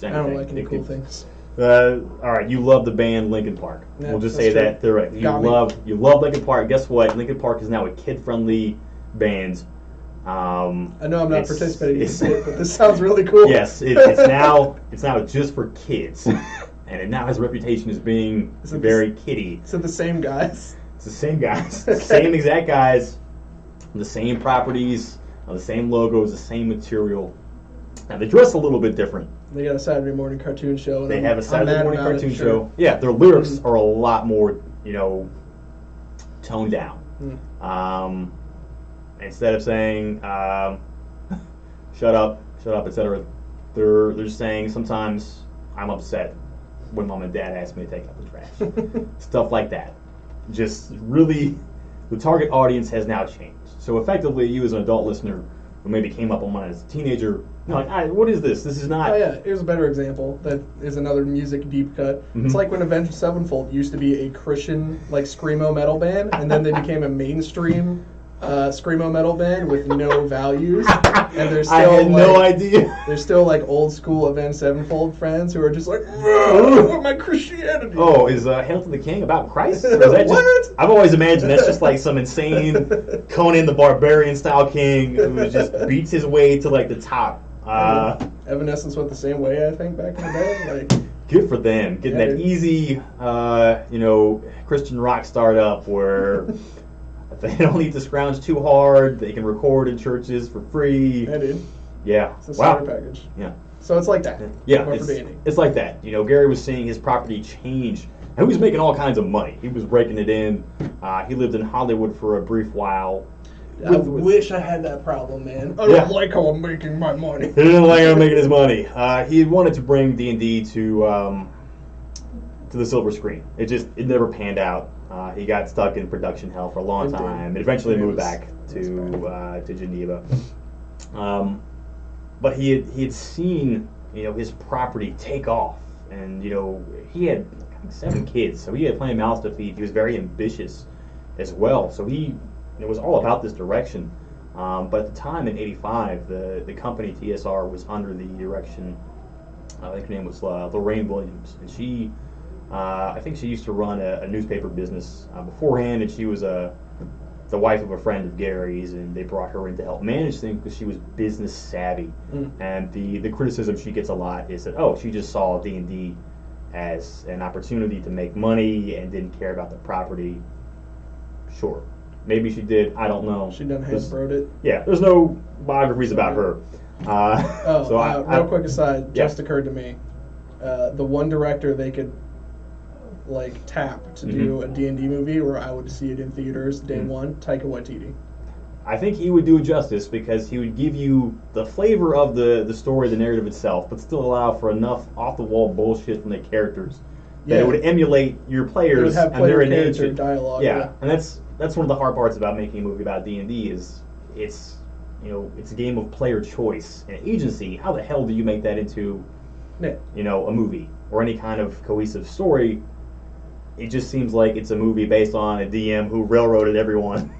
S1: I don't like any cool things.
S2: All right, you love the band Linkin Park.
S1: Yeah,
S2: we'll just say
S1: true.
S2: that theoretically. You love Linkin Park. Guess what? Linkin Park is now a kid-friendly band.
S1: I know I'm not participating in it, but this sounds really cool.
S2: Yes, it's now just for kids, and it now has a reputation as being very kiddie.
S1: So the same guys?
S2: It's the same guys, same exact guys, the same properties, the same logos, the same material. Now they dress a little bit different.
S1: They got a Saturday morning cartoon show.
S2: They have a Saturday morning cartoon show. Yeah, their lyrics are a lot more, toned down. Instead of saying shut up, etc., they're saying sometimes I'm upset when mom and dad ask me to take out the trash. Stuff like that. Just really, the target audience has now changed. So effectively, you as an adult listener who maybe came up on one as a teenager, like, what is this? This is not...
S1: Oh yeah, here's a better example. That is another music deep cut. Mm-hmm. It's like when Avenged Sevenfold used to be a Christian, screamo metal band, and then they became a mainstream screamo metal band with no values, and there's still
S2: I had no idea.
S1: There's still old school Avenged Sevenfold fans who are just what my Christianity?
S2: Oh, is Hail to the King about Christ? Or is that what? I've always imagined that's just some insane Conan the Barbarian style king who just beats his way to the top.
S1: Evanescence went the same way, I think, back in the day.
S2: Good for them, getting that easy, Christian rock startup where. They don't need to scrounge too hard. They can record in churches for free.
S1: Yeah, dude.
S2: Yeah.
S1: It's a starter package.
S2: Yeah.
S1: So it's like that.
S2: Yeah, it's like that. Gary was seeing his property change And he was making all kinds of money. He was raking it in. He lived in Hollywood for a brief while.
S1: I wish I had that problem, man. I
S2: Yeah.
S1: don't like how I'm making my money.
S2: He didn't like how making his money. He wanted to bring D&D to the silver screen. It never panned out. He got stuck in production hell for a long time, and eventually moved back to Geneva. But he had seen his property take off, and he had 7 kids, so he had plenty of mouths to feed. He was very ambitious as well, so he was all about this direction. But at the time in '85, the company TSR was under the direction. I think her name was Lorraine Williams, and she. I think she used to run a newspaper business beforehand, and she was the wife of a friend of Gary's, and they brought her in to help manage things because she was business savvy. And the criticism she gets a lot is that, she just saw D&D as an opportunity to make money and didn't care about the property. Sure. Maybe she did. I don't know.
S1: She done hand-broed it.
S2: Yeah, there's no biographies about her.
S1: Real quick aside, just occurred to me. The one director they could tap to do a D&D movie where I would see it in theaters day one, Taika Waititi.
S2: I think he would do it justice because he would give you the flavor of the story, the narrative itself, but still allow for enough off-the-wall bullshit from the characters that it would emulate your players
S1: and
S2: their
S1: character dialogue.
S2: Yeah, and that's one of the hard parts about making a movie about D&D is it's a game of player choice and agency. How the hell do you make that into a movie or any kind of cohesive story? It just seems like it's a movie based on a DM who railroaded everyone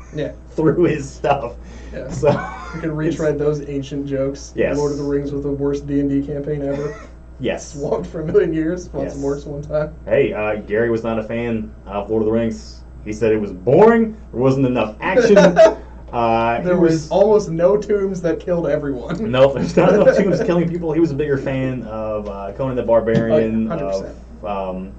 S2: through his stuff.
S1: Yeah.
S2: So
S1: you can retread those ancient jokes.
S2: Yes.
S1: Lord of the Rings was the worst D&D campaign ever.
S2: Yes.
S1: Swamped for a million years. Fought some orcs one time.
S2: Hey, Gary was not a fan of Lord of the Rings. He said it was boring. There wasn't enough action.
S1: There was almost no tombs that killed everyone.
S2: No, there's not enough tombs killing people. He was a bigger fan of Conan the Barbarian,
S1: 100%.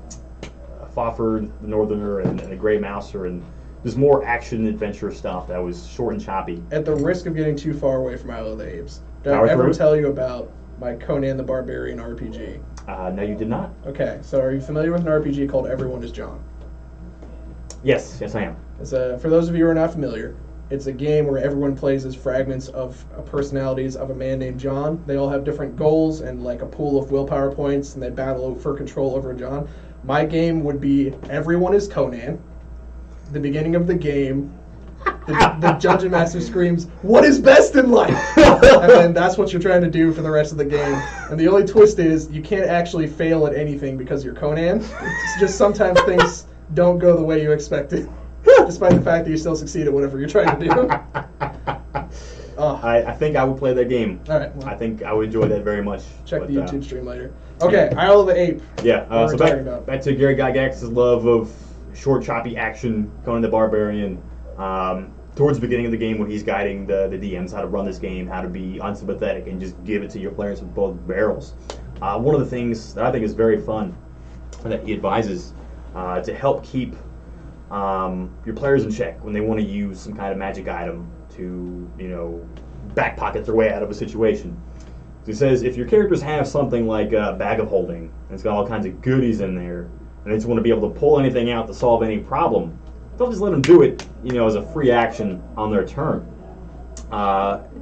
S2: Fafhrd the Northerner, and the Grey Mouser, and there's more action adventure stuff that was short and choppy.
S1: At the risk of getting too far away from Isle of the Apes, did I ever tell you about my Conan the Barbarian RPG?
S2: No, you did not.
S1: Okay, so are you familiar with an RPG called Everyone is John?
S2: Yes, I am.
S1: It's for those of you who are not familiar, it's a game where everyone plays as fragments of personalities of a man named John. They all have different goals and a pool of willpower points, and they battle for control over John. My game would be everyone is Conan. The beginning of the game, the Dungeon Master screams, "What is best in life?" And then that's what you're trying to do for the rest of the game. And the only twist is you can't actually fail at anything because you're Conan. It's just sometimes things don't go the way you expected, despite the fact that you still succeed at whatever you're trying to do.
S2: I think I would play that game.
S1: All right. Well,
S2: I think I would enjoy that very much.
S1: Check the YouTube stream later. Okay, Isle of the Ape.
S2: Yeah, so back to Gary Gygax's love of short, choppy action, Conan the Barbarian. Towards the beginning of the game when he's guiding the DMs how to run this game, how to be unsympathetic, and just give it to your players with both barrels. One of the things that I think is very fun that he advises to help keep your players in check when they want to use some kind of magic item to, back pocket their way out of a situation. He says if your characters have something like a bag of holding, and it's got all kinds of goodies in there, and they just want to be able to pull anything out to solve any problem, don't just let them do it, as a free action on their turn.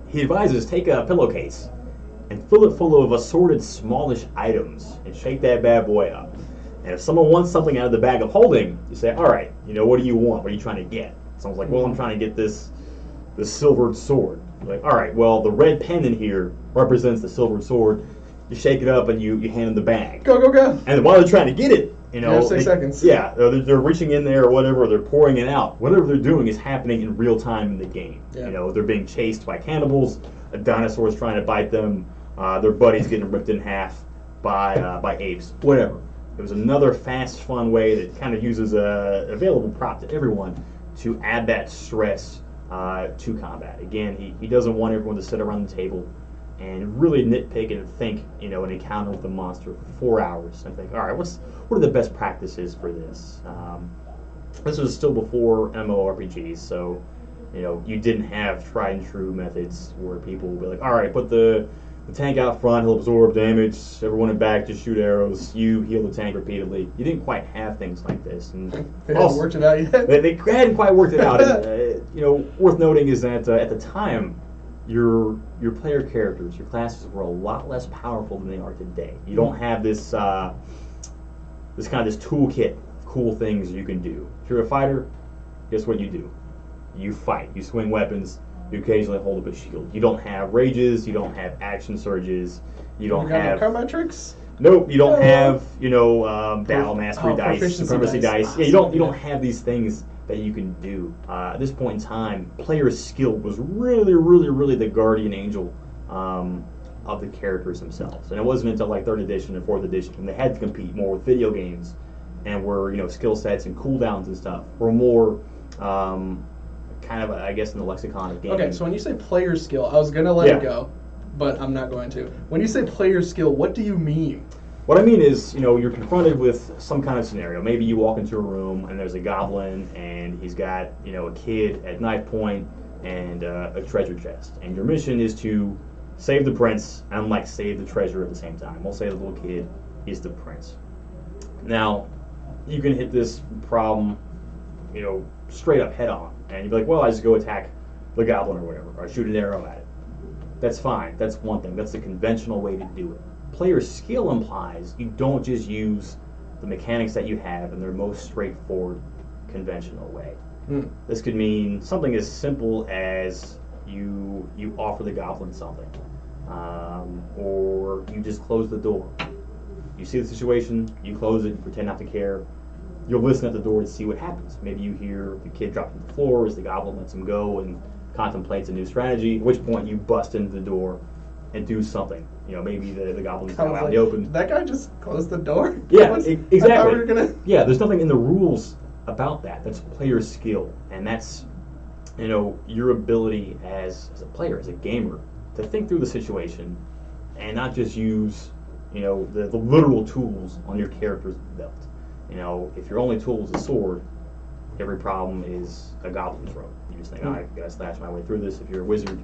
S2: He advises take a pillowcase and fill it full of assorted smallish items and shake that bad boy up. And if someone wants something out of the bag of holding, you say, all right, what do you want? What are you trying to get? Someone's like, well, I'm trying to get this silvered sword. You're like, all right, well, the red pen in here represents the silvered sword. You shake it up and you hand them the bag.
S1: Go.
S2: And while they're trying to get it,
S1: you have 6 seconds.
S2: Yeah, they're reaching in there or whatever, they're pouring it out. Whatever they're doing is happening in real time in the game.
S1: Yeah.
S2: They're being chased by cannibals, a dinosaur's trying to bite them, their buddy's getting ripped in half by apes, whatever. It was another fast, fun way that kind of uses a available prop to everyone to add that stress to combat. Again, he doesn't want everyone to sit around the table and really nitpick and think, an encounter with the monster for 4 hours and think, all right, what are the best practices for this? This was still before MMORPGs, so you didn't have tried and true methods where people would be like, all right, put the the tank out front, he'll absorb damage. Everyone in back just shoot arrows. You heal the tank repeatedly. You didn't quite have things like this, and
S1: they hadn't worked it out yet.
S2: They hadn't quite worked it out. And, worth noting is that at the time, your player characters, your classes were a lot less powerful than they are today. You don't have this this toolkit of cool things you can do. If you're a fighter, guess what you do? You fight. You swing weapons. You occasionally hold up a shield. You don't have rages. You don't have action surges. You don't have
S1: combat tricks.
S2: Nope. You don't have battle mastery dice, supremacy dice. Yeah, you don't have these things that you can do. At this point in time, player skill was really, really, really the guardian angel of the characters themselves. And it wasn't until like 3rd edition and 4th edition when they had to compete more with video games and where skill sets and cooldowns and stuff were more kind of, I guess, in the lexicon of gaming.
S1: Okay, so when you say player skill, I was going to let it go, but I'm not going to. When you say player skill, what do you mean?
S2: What I mean is, you're confronted with some kind of scenario. Maybe you walk into a room and there's a goblin and he's got, a kid at knife point and a treasure chest. And your mission is to save the prince and, save the treasure at the same time. We'll say the little kid is the prince. Now, you can hit this problem, straight up head on. And you'd be like, well, I just go attack the goblin or whatever, or I shoot an arrow at it. That's fine. That's one thing. That's the conventional way to do it. Player skill implies you don't just use the mechanics that you have in their most straightforward, conventional way. This could mean something as simple as you offer the goblin something, or you just close the door. You see the situation, you close it, you pretend not to care. You'll listen at the door to see what happens. Maybe you hear the kid drop to the floor as the goblin lets him go and contemplates a new strategy, at which point you bust into the door and do something. Maybe the goblin's now out in the open.
S1: That guy just closed the door?
S2: Yeah, exactly.
S1: I thought we were gonna...
S2: Yeah, there's nothing in the rules about that. That's player skill. And that's, your ability as a player, as a gamer, to think through the situation and not just use, the literal tools on your character's belt. If your only tool is a sword, every problem is a goblin throw. You just think, I gotta slash my way through this. If you're a wizard,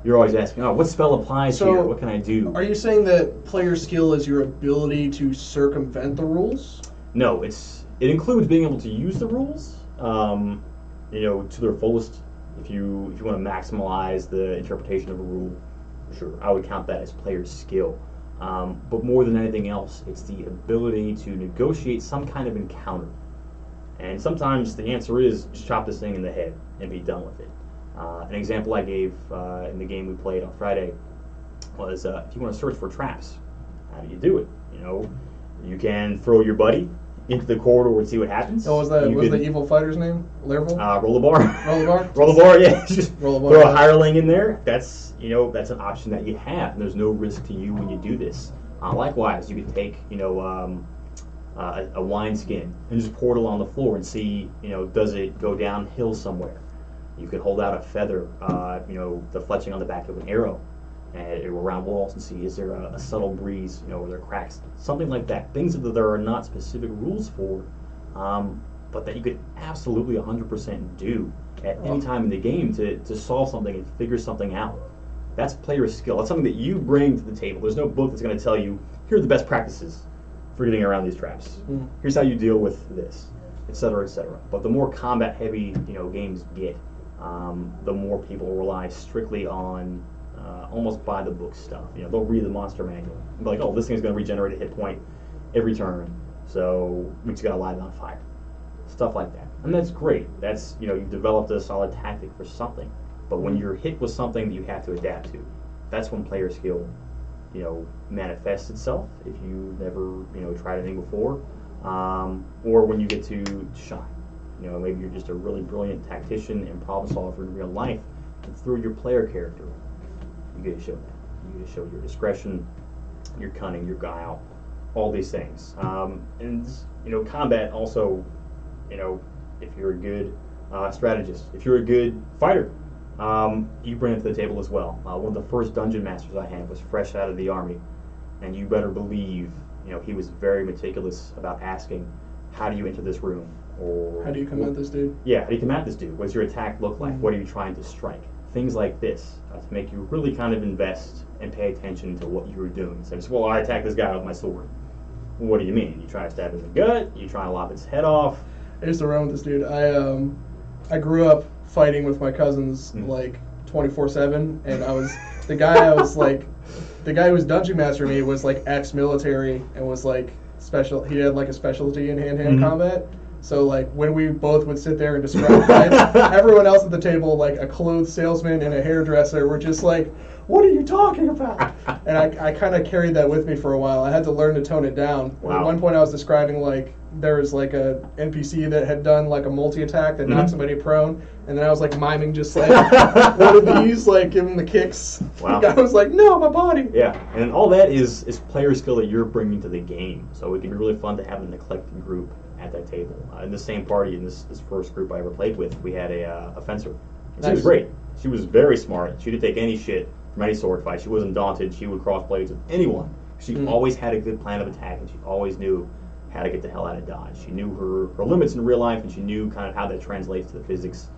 S2: you're always asking, what spell applies here? What can I do?
S1: Are you saying that player skill is your ability to circumvent the rules?
S2: No, it includes being able to use the rules, to their fullest. If you want to maximize the interpretation of a rule, sure, I would count that as player skill. But more than anything else, it's the ability to negotiate some kind of encounter. And sometimes the answer is just chop this thing in the head and be done with it. An example I gave in the game we played on Friday was if you want to search for traps, how do you do it? You can throw your buddy into the corridor and see what happens.
S1: Oh, was the evil fighter's name? Lerval?
S2: Roll the bar.
S1: Roll the bar?
S2: Roll the bar, yeah. Just
S1: roll the bar,
S2: throw a hireling in there. That's an option that you have, and there's no risk to you when you do this. Likewise, you could take, a wineskin and just pour it along the floor and see, does it go downhill somewhere? You could hold out a feather, the fletching on the back of an arrow, around walls and see, is there a subtle breeze, or there are cracks, something like that. Things that there are not specific rules for, but that you could absolutely 100% do at any time in the game to solve something and figure something out. That's player skill. That's something that you bring to the table. There's no book that's going to tell you, here are the best practices for getting around these traps. Here's how you deal with this, etc., etc. But the more combat-heavy games get, the more people rely strictly on almost by-the-book stuff. They'll read the monster manual and be like, oh, this thing's going to regenerate a hit point every turn, so we just got to light it on fire. Stuff like that. And that's great. That's, you've developed a solid tactic for something. But when you're hit with something that you have to adapt to, that's when player skill, manifests itself if you've never, tried anything before, or when you get to shine. Maybe you're just a really brilliant tactician and problem solver in real life, and through your player character, you get to show that. You get to show your discretion, your cunning, your guile, all these things. And combat also, if you're a good strategist, if you're a good fighter, you bring it to the table as well. One of the first dungeon masters I had was fresh out of the army, and you better believe, he was very meticulous about asking, how do you enter this room? Or
S1: how do you come at this dude?
S2: Yeah, how do you come at this dude? What's your attack look like? What are you trying to strike? things like this to make you really kind of invest and pay attention to what you were doing. So, well, I attack this guy with my sword. What do you mean? You try to stab him in the gut? You try to lop his head off?
S1: I used to run with this dude. I grew up fighting with my cousins like 24/7, and the guy who was dungeon master me was like ex-military and was like special. He had like a specialty in hand-to-hand combat. So like when we both would sit there and describe fights, everyone else at the table, like a clothes salesman and a hairdresser, were just like, "What are you talking about?" And I kind of carried that with me for a while. I had to learn to tone it down.
S2: Wow.
S1: At one point I was describing like there was like a NPC that had done like a multi-attack that knocked somebody prone, and then I was like miming just like one of these, like giving the kicks.
S2: Wow.
S1: The guy was like, "No, my body."
S2: Yeah, and all that is player skill that you're bringing to the game. So it can be really fun to have an eclectic group at that table. In the same party, in this first group I ever played with, we had a fencer. And she was great. She was very smart. She didn't take any shit from any sword fight. She wasn't daunted. She would cross blades with anyone. She always had a good plan of attack, and she always knew how to get the hell out of dodge. She knew her limits in real life, and she knew kind of how that translates to the physics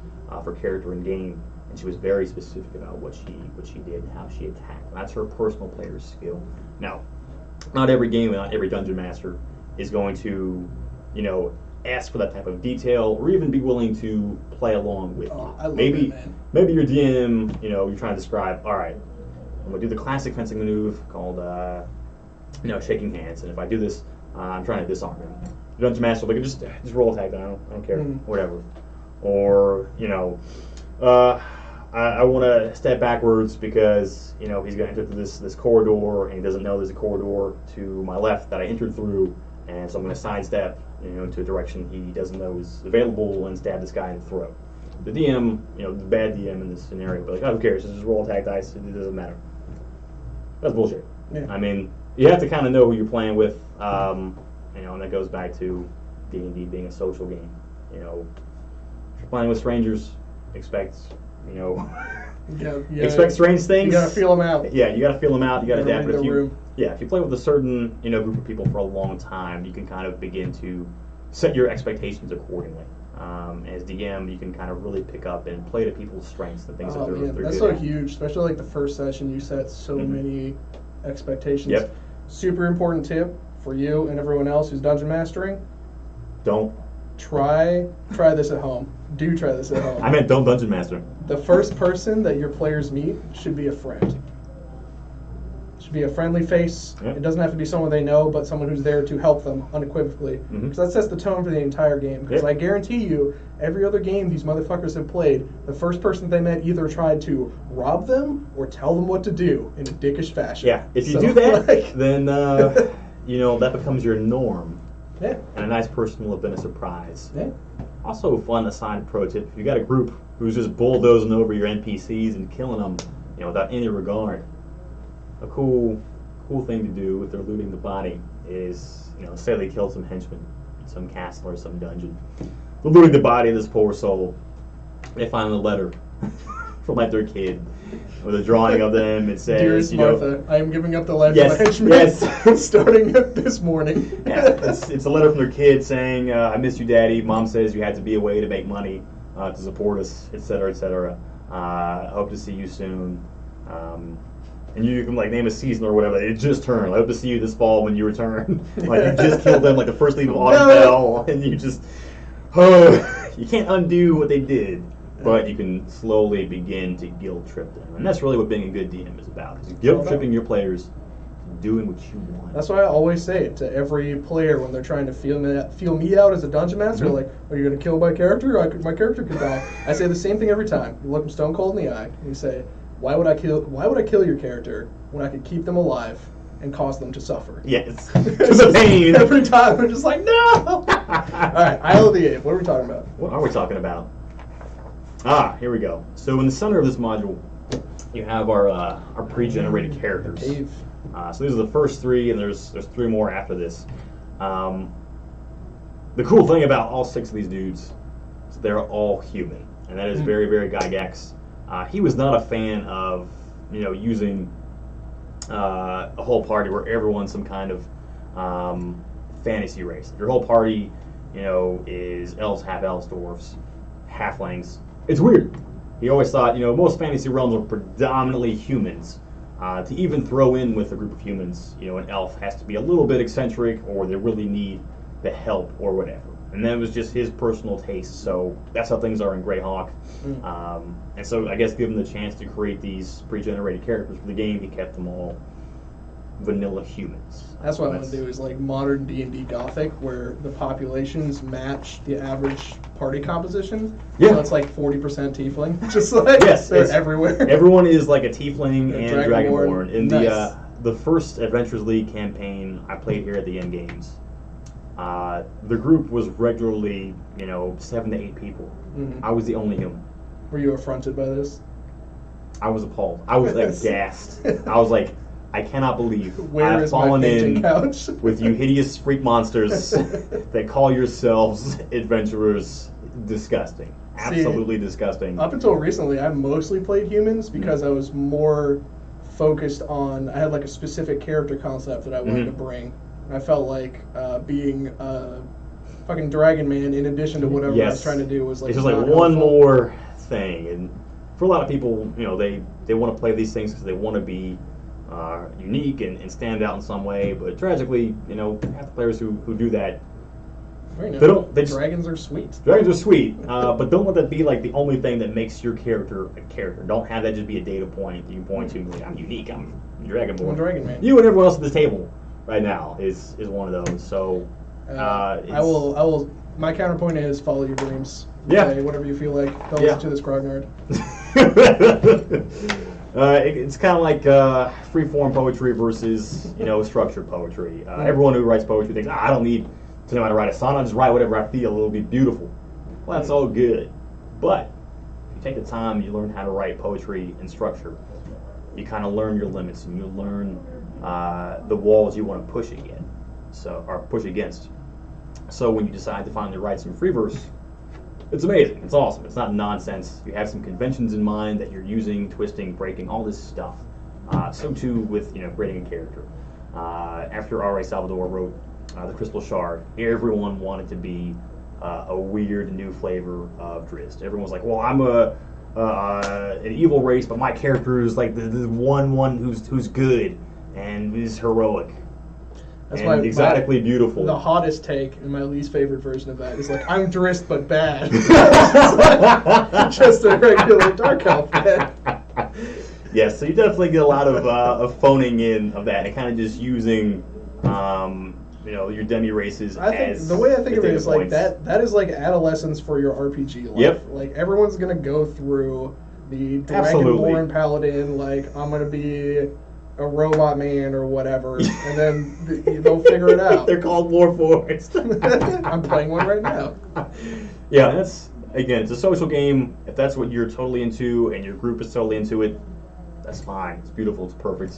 S2: for character in game. And she was very specific about what she did and how she attacked. And that's her personal player's skill. Now, not every game, not every dungeon master is going to, ask for that type of detail or even be willing to play along with you.
S1: I love
S2: maybe
S1: it, man.
S2: Maybe your DM, you're trying to describe, all right, I'm going to do the classic fencing maneuver called, shaking hands. And if I do this, I'm trying to disarm him. The dungeon master will be like, just roll attack, I don't care, whatever. Or, I want to step backwards because, he's going to enter through this corridor and he doesn't know there's a corridor to my left that I entered through. And so I'm going to sidestep, into a direction he doesn't know is available and stab this guy in the throat. The DM, the bad DM in this scenario, will be like, oh, who cares? Just roll attack dice. It doesn't matter. That's bullshit.
S1: Yeah.
S2: I mean, you have to kind of know who you're playing with, and that goes back to D&D being a social game. If you're playing with strangers, expect, expect strange things.
S1: You gotta feel them out.
S2: Yeah, you gotta feel them out. You gotta adapt.
S1: Read the room.
S2: If you play with a certain group of people for a long time, you can kind of begin to set your expectations accordingly. As DM, you can kind of really pick up and play to people's strengths and things that they're good
S1: that's so huge, especially like the first session. You set so many expectations.
S2: Yep.
S1: Super important tip for you and everyone else who's dungeon mastering.
S2: Don't
S1: try this at home. Do try this at home.
S2: I meant don't dungeon master.
S1: The first person that your players meet should be a friend. Should be a friendly face.
S2: Yep.
S1: It doesn't have to be someone they know, but someone who's there to help them unequivocally. Because that sets the tone for the entire game. Because I guarantee you, every other game these motherfuckers have played, the first person they met either tried to rob them or tell them what to do in a dickish fashion.
S2: Yeah, if you do that, then that becomes your norm.
S1: Yeah.
S2: And a nice person will have been a surprise.
S1: Yeah.
S2: Also, fun aside pro tip: if you got a group who's just bulldozing over your NPCs and killing them, without any regard, a cool thing to do if they're looting the body is, say they killed some henchmen in some castle or some dungeon. They're looting the body of this poor soul. They find a letter from like their kid with a drawing of them. It says,
S1: "Dearest Martha, I am giving up the life
S2: yes,
S1: of my henchman
S2: yes.
S1: starting this morning."
S2: It's a letter from their kid saying, "I miss you, Daddy. Mom says you had to be away to make money to support us, etc., etc. I hope to see you soon." And you can name a season or whatever. It just turned. I hope to see you this fall when you return. You just killed them the first leaf of autumn fell, and you just you can't undo what they did, but you can slowly begin to guilt trip them, and that's really what being a good DM is about: is guilt tripping your players, doing what you want.
S1: That's why I always say it to every player when they're trying to feel me out as a dungeon master. Like, are you going to kill my character? My character could die. I say the same thing every time. You look them stone cold in the eye, and you say, Why would I kill your character when I could keep them alive and cause them to suffer?
S2: Yes. The pain.
S1: Every time, I'm just like, no! Alright, Isle of the Ape. What are we talking about?
S2: What are we talking about? Here we go. So in the center of this module, you have our pre-generated characters.
S1: Cave.
S2: So these are the first three, and there's three more after this. The cool thing about all six of these dudes is they're all human, and that is very, very Gygax. He was not a fan of, using a whole party where everyone's some kind of fantasy race. Your whole party, is elves, half-elves, dwarves, halflings. It's weird. he always thought, most fantasy realms are predominantly humans. To even throw in with a group of humans, an elf has to be a little bit eccentric, or they really need the help or whatever. And that was just his personal taste. So that's how things are in Greyhawk. And so I guess given the chance to create these pre-generated characters for the game, he kept them all vanilla humans.
S1: That's what I want to do is like modern D&D Gothic, where the populations match the average party composition.
S2: Yeah.
S1: So it's like 40% tiefling. Just like they're everywhere.
S2: Everyone is like a tiefling and Dragonborn. In
S1: nice.
S2: the first Adventures League campaign I played here at the End Games, the group was regularly, 7 to 8 people.
S1: Mm-hmm.
S2: I was the only human.
S1: Were you affronted by this?
S2: I was appalled. I was aghast. I was like, I cannot believe I've fallen in with you hideous freak monsters that call yourselves adventurers. Disgusting. Absolutely disgusting.
S1: Up until recently, I mostly played humans because I was more focused on, I had like a specific character concept that I wanted to bring. And I felt like being a fucking dragon man in addition to whatever I was trying to do was like,
S2: it's just like one more thing. And for a lot of people, they want to play these things because they want to be unique and stand out in some way, but tragically, half the players who do that,
S1: dragons are sweet.
S2: Dragons are sweet, but don't let that be like the only thing that makes your character a character. Don't have that just be a data point that you can point to. Like, I'm unique. I'm Dragonborn.
S1: I'm a dragon man.
S2: You and everyone else at the table right now is one of those. So
S1: I will. My counterpoint is follow your dreams.
S2: Yeah.
S1: Say whatever you feel like. Don't listen to this grognard.
S2: It's kind of like free-form poetry versus, structured poetry. Everyone who writes poetry thinks, I don't need to know how to write a sonnet. I'll just write whatever I feel. It'll be beautiful. Well, that's all good. But if you take the time, you learn how to write poetry and structure. You kind of learn your limits, and you learn the walls you want to push against. So when you decide to finally write some free verse, it's amazing. It's awesome. It's not nonsense. You have some conventions in mind that you're using, twisting, breaking, all this stuff. So too with creating a character. After R.A. Salvador wrote The Crystal Shard, everyone wanted to be a weird new flavor of Drizzt. Everyone's like, well, I'm an evil race, but my character is like the one who's good and is heroic. That's and exotically beautiful.
S1: The hottest take and my least favorite version of that is like, I'm Drizzt but bad. Just a regular dark elf man.
S2: Yes, so you definitely get a lot of phoning in of that and kind of just using your demi races as
S1: the way I think of it is like that is like adolescence for your RPG life.
S2: Yep.
S1: Like everyone's gonna go through the Dragonborn paladin, like I'm gonna be a robot man or whatever, and then they'll figure it out.
S2: They're called Warforged.
S1: I'm playing one right now.
S2: Yeah, it's a social game. If that's what you're totally into and your group is totally into it, that's fine. It's beautiful. It's perfect.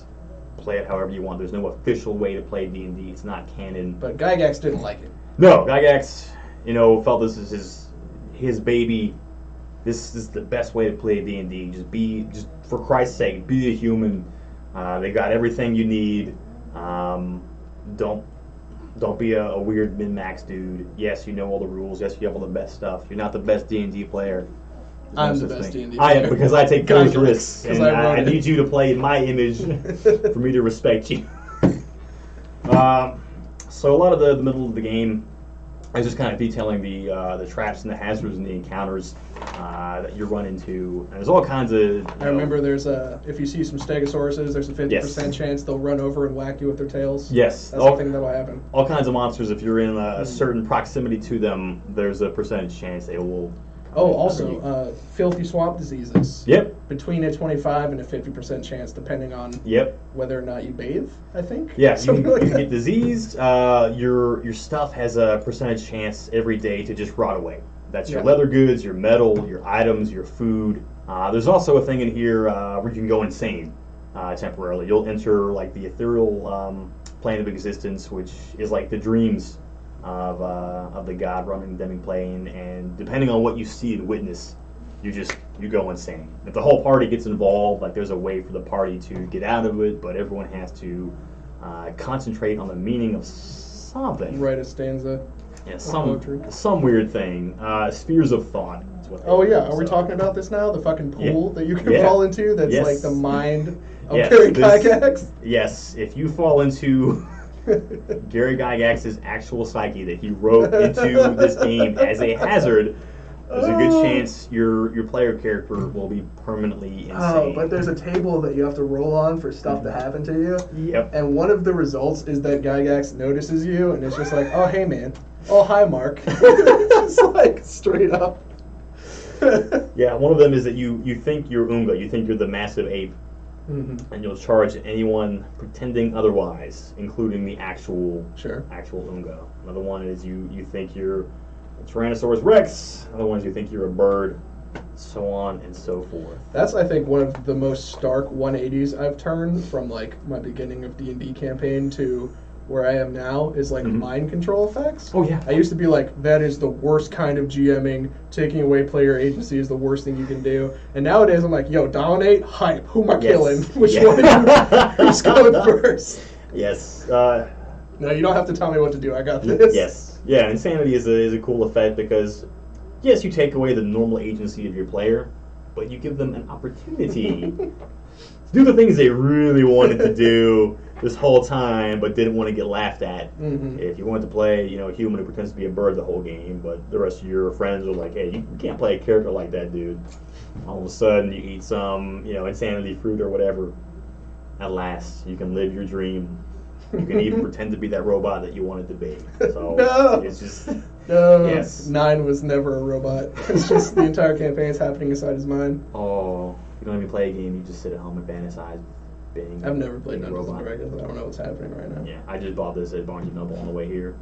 S2: Play it however you want. There's no official way to play D&D. It's not canon.
S1: But Gygax didn't like it.
S2: No, Gygax, felt this is his baby. This is the best way to play D&D. Just for Christ's sake, be a human. They got everything you need. Don't be a weird min-max dude. Yes, you know all the rules. Yes, you have all the best stuff. You're not the best D&D player.
S1: I'm the best D&D player.
S2: I am, because I take those risks, and I need you to play in my image for me to respect you. So a lot of the middle of the game is just kind of detailing the traps and the hazards and the encounters that you run into. And there's all kinds of...
S1: I remember there's if you see some stegosauruses, there's a 50% chance they'll run over and whack you with their tails.
S2: Yes.
S1: That's the thing that'll happen.
S2: All kinds of monsters, if you're in a certain proximity to them, there's a percentage chance they will...
S1: Oh, also, filthy swamp diseases.
S2: Yep.
S1: Between a 25 and a 50% chance, depending on whether or not you bathe, I think.
S2: Yeah, you get diseased. Your stuff has a percentage chance every day to just rot away. That's your leather goods, your metal, your items, your food. There's also a thing in here where you can go insane temporarily. You'll enter like the ethereal plane of existence, which is like the dreams of the god running the demi-plane, and depending on what you see and witness, you go insane. If the whole party gets involved, like there's a way for the party to get out of it, but everyone has to concentrate on the meaning of something.
S1: Write a stanza.
S2: Yeah, some weird thing. Spheres of thought. That's what they
S1: Oh
S2: do,
S1: yeah, are
S2: so.
S1: we talking about this now? The fucking pool that you can
S2: Yeah.
S1: fall into that's
S2: Yes.
S1: like the mind of
S2: Yes,
S1: Gary
S2: this-
S1: Gygax?
S2: Yes, if you fall into Gary Gygax's actual psyche that he wrote into this game as a hazard, there's a good chance your player character will be permanently insane.
S1: Oh, but there's a table that you have to roll on for stuff to happen to you.
S2: Yep.
S1: And one of the results is that Gygax notices you and it's just like, oh, hey, man. Oh, hi, Mark. Just like straight up.
S2: Yeah, one of them is that you think you're Unga, you think you're the massive ape, and you'll charge anyone pretending otherwise, including the actual Unga. Another one is you think you're a Tyrannosaurus Rex. Other ones you think you're a bird, so on and so forth.
S1: That's, I think, one of the most stark 180s I've turned from like my beginning of D&D campaign to where I am now is like mind control effects.
S2: Oh yeah.
S1: I used to be like, that is the worst kind of GMing. Taking away player agency is the worst thing you can do. And nowadays I'm like, yo, dominate, hype. Who am I killing? Which one? Who's going first?
S2: Yes.
S1: No, you don't have to tell me what to do. I got this.
S2: Yes. Yeah, insanity is a cool effect because, yes, you take away the normal agency of your player, but you give them an opportunity to do the things they really wanted to do this whole time, but didn't want to get laughed at. If you wanted to play, a human who pretends to be a bird the whole game, but the rest of your friends are like, hey, you can't play a character like that, dude. All of a sudden, you eat some, insanity fruit or whatever. At last, you can live your dream. You can even pretend to be that robot that you wanted to be. So
S1: No.
S2: it's just
S1: No,
S2: yes.
S1: 9 was never a robot. It's just the entire campaign is happening inside his mind.
S2: Oh, you don't even play a game. You just sit at home and fantasize being.
S1: I've never played
S2: being a
S1: Dungeons and
S2: robot.
S1: Dragons. I don't know what's happening right now.
S2: Yeah, I just bought this at Barnes & Noble on the way here.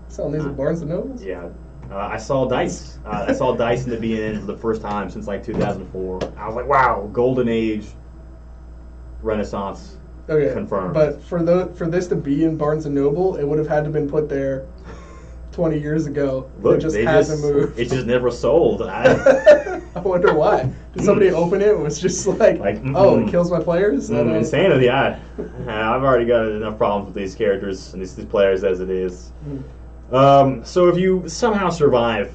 S1: Selling these at Barnes and Nobles?
S2: Yeah, I saw dice. I saw dice in the BNN for the first time since like 2004. I was like, wow, golden age, Renaissance.
S1: Okay,
S2: confirmed.
S1: but for this to be in Barnes and Noble, it would have had to been put there 20 years ago.
S2: Look,
S1: it just hasn't moved.
S2: It just never sold.
S1: I wonder why. Did somebody open it and was just like oh, it kills my players?
S2: Insanity. I've already got enough problems with these characters and these players as it is. So if you somehow survive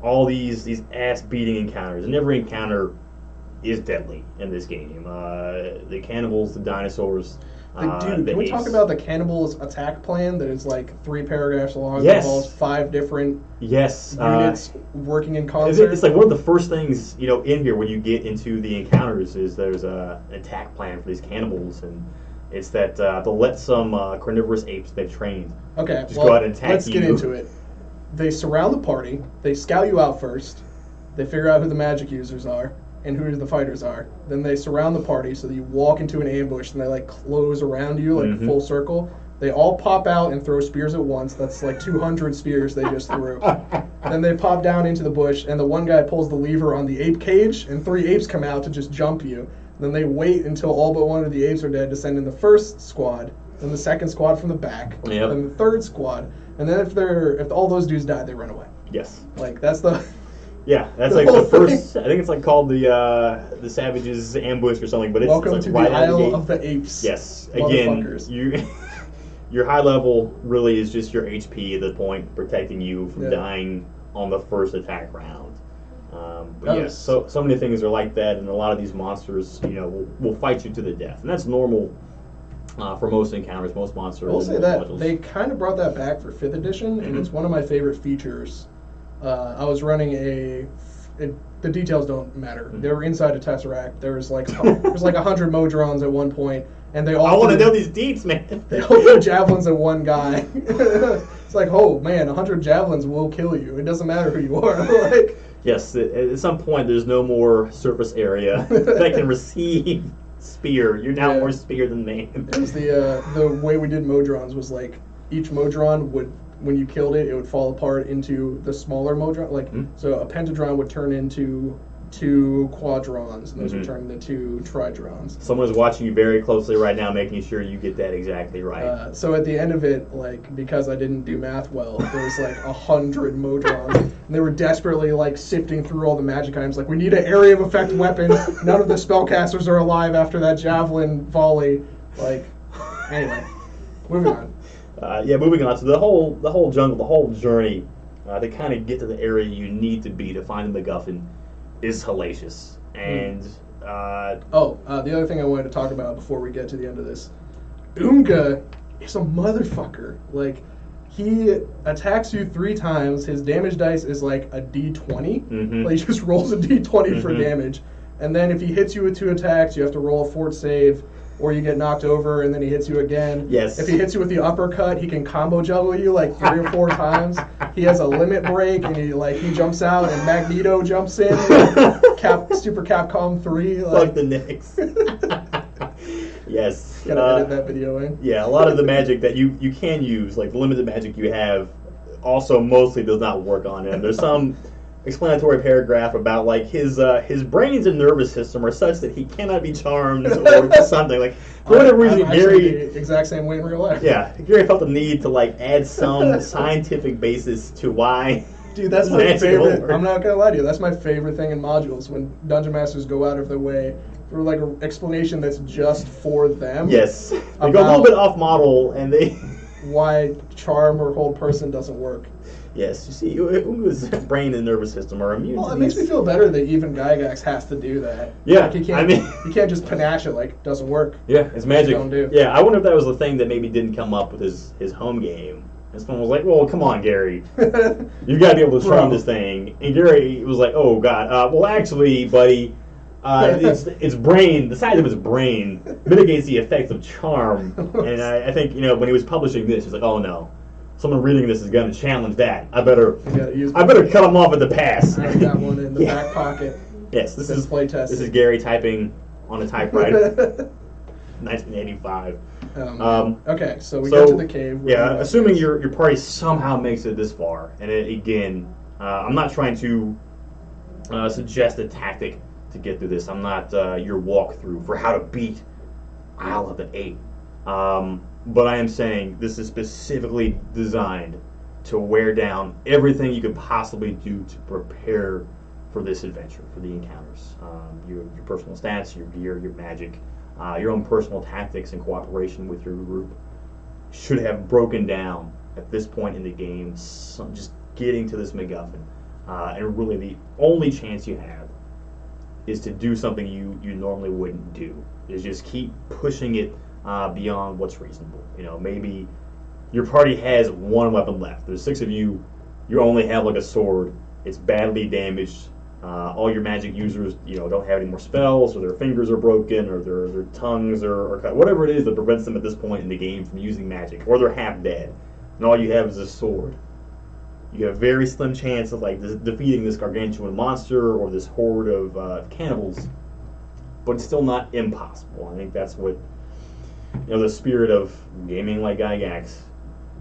S2: all these ass-beating encounters, and every encounter is deadly in this game. The cannibals, the dinosaurs.
S1: Dude, can we talk about the cannibals' attack plan that is like 3 paragraphs long?
S2: Yes.
S1: That involves 5 different
S2: units
S1: working in concert?
S2: It's like one of the first things in here when you get into the encounters is there's an attack plan for these cannibals, and it's that they'll let some carnivorous apes they've trained.
S1: Okay,
S2: just go out and attack
S1: let's get into it. They surround the party. They scout you out first. They figure out who the magic users are and who the fighters are. Then they surround the party so that you walk into an ambush and they like close around you like full circle. They all pop out and throw spears at once. That's like 200 spears they just threw. Then they pop down into the bush and the one guy pulls the lever on the ape cage and 3 apes come out to just jump you. Then they wait until all but one of the apes are dead to send in the first squad, then the second squad from the back, then the third squad, and then if all those dudes die, they run away.
S2: Yes.
S1: Like that's the
S2: Yeah, that's like the first. I think it's like called the Savages Ambush or something. But it's
S1: welcome
S2: it's like
S1: to
S2: right
S1: the
S2: out
S1: Isle
S2: the
S1: of the Apes.
S2: Yes, again, your high level really is just your HP at the point, protecting you from dying on the first attack round. But yes, so many things are like that, and a lot of these monsters, will fight you to the death, and that's normal. For most encounters, most monsters.
S1: I will say that they kind of brought that back for 5th edition, and it's one of my favorite features. I was running the details don't matter. They were inside a Tesseract. There was like 100 Modrons at one point, and they all.
S2: I want to know these deets, man.
S1: They all threw javelins at one guy. It's like, oh man, 100 javelins will kill you. It doesn't matter who you are. Like.
S2: Yes, at some point there's no more surface area that can receive spear. You're now more spear than man.
S1: It was the way we did Modrons was like each Modron would, when you killed it, it would fall apart into the smaller Modron. Like so, a Pentadron would turn into 2 Quadrons, and those would turn into 2 Tridrons.
S2: Someone is watching you very closely right now, making sure you get that exactly right.
S1: So at the end of it, like because I didn't do math well, there was like 100 Modrons, and they were desperately like sifting through all the magic items. Like we need an area of effect weapon. None of the spellcasters are alive after that javelin volley. Like anyway, moving on.
S2: Moving on. So the whole jungle, the whole journey to kind of get to the area you need to be to find the MacGuffin is hellacious. And
S1: the other thing I wanted to talk about before we get to the end of this, Unga is a motherfucker. Like, he attacks you 3 times. His damage dice is like a D20. Like, he just rolls a D20 for damage. And then if he hits you with 2 attacks, you have to roll a fort save, or you get knocked over, and then he hits you again.
S2: Yes.
S1: If he hits you with the uppercut, he can combo juggle you like 3 or 4 times. He has a limit break, and he jumps out, and Magneto jumps in. Super Capcom 3.
S2: Fuck the Knicks. Yes.
S1: Gotta edit that video in.
S2: Yeah, a lot of the magic that you can use, like the limited magic you have, also mostly does not work on him. There's some explanatory paragraph about like his brains and nervous system are such that he cannot be charmed or something. Like for whatever reason, Gary,
S1: the exact same way in real life.
S2: Yeah, Gary felt the need to like add some scientific basis to why.
S1: Dude, that's my favorite. I'm not gonna lie to you. That's my favorite thing in modules, when dungeon masters go out of their way for like an explanation that's just for them.
S2: Yes, they go a little bit off model, and they
S1: why charm or hold person doesn't work.
S2: Yes, you see, Unga's brain and nervous system are immune.
S1: Well,
S2: to
S1: it makes me feel better that even Gygax has to do that.
S2: Yeah,
S1: like you can't just panache it like doesn't work.
S2: Yeah, it's magic.
S1: Don't do.
S2: Yeah, I wonder if that was the thing that maybe didn't come up with his home game. And someone was like, "Well, come on, Gary, you got to be able to charm this thing." And Gary was like, "Oh God, well, actually, buddy." Its brain, the size of its brain, mitigates the effects of charm. And I think, when he was publishing this, he's like, oh no, someone reading this is going to challenge that. I better cut him off at the pass.
S1: I got one in the back pocket.
S2: Yes, this is
S1: playtest.
S2: This is Gary typing on a typewriter. 1985.
S1: Okay, so we go to the cave.
S2: Yeah, assuming your party somehow makes it this far, and again, I'm not trying to suggest a tactic to get through this. I'm not your walkthrough for how to beat Isle of the Eight. But I am saying this is specifically designed to wear down everything you could possibly do to prepare for this adventure, for the encounters. Your personal stats, your gear, your magic, your own personal tactics and cooperation with your group should have broken down at this point in the game, just getting to this MacGuffin. And really the only chance you have is to do something you normally wouldn't do. Is just keep pushing it beyond what's reasonable. Maybe your party has 1 weapon left. There's 6 of you. You only have like a sword. It's badly damaged. All your magic users, don't have any more spells, or their fingers are broken, or their tongues are cut. Whatever it is that prevents them at this point in the game from using magic, or they're half dead, and all you have is a sword. You have a very slim chance of defeating this gargantuan monster or this horde of cannibals, but it's still not impossible. I think that's what the spirit of gaming like Gygax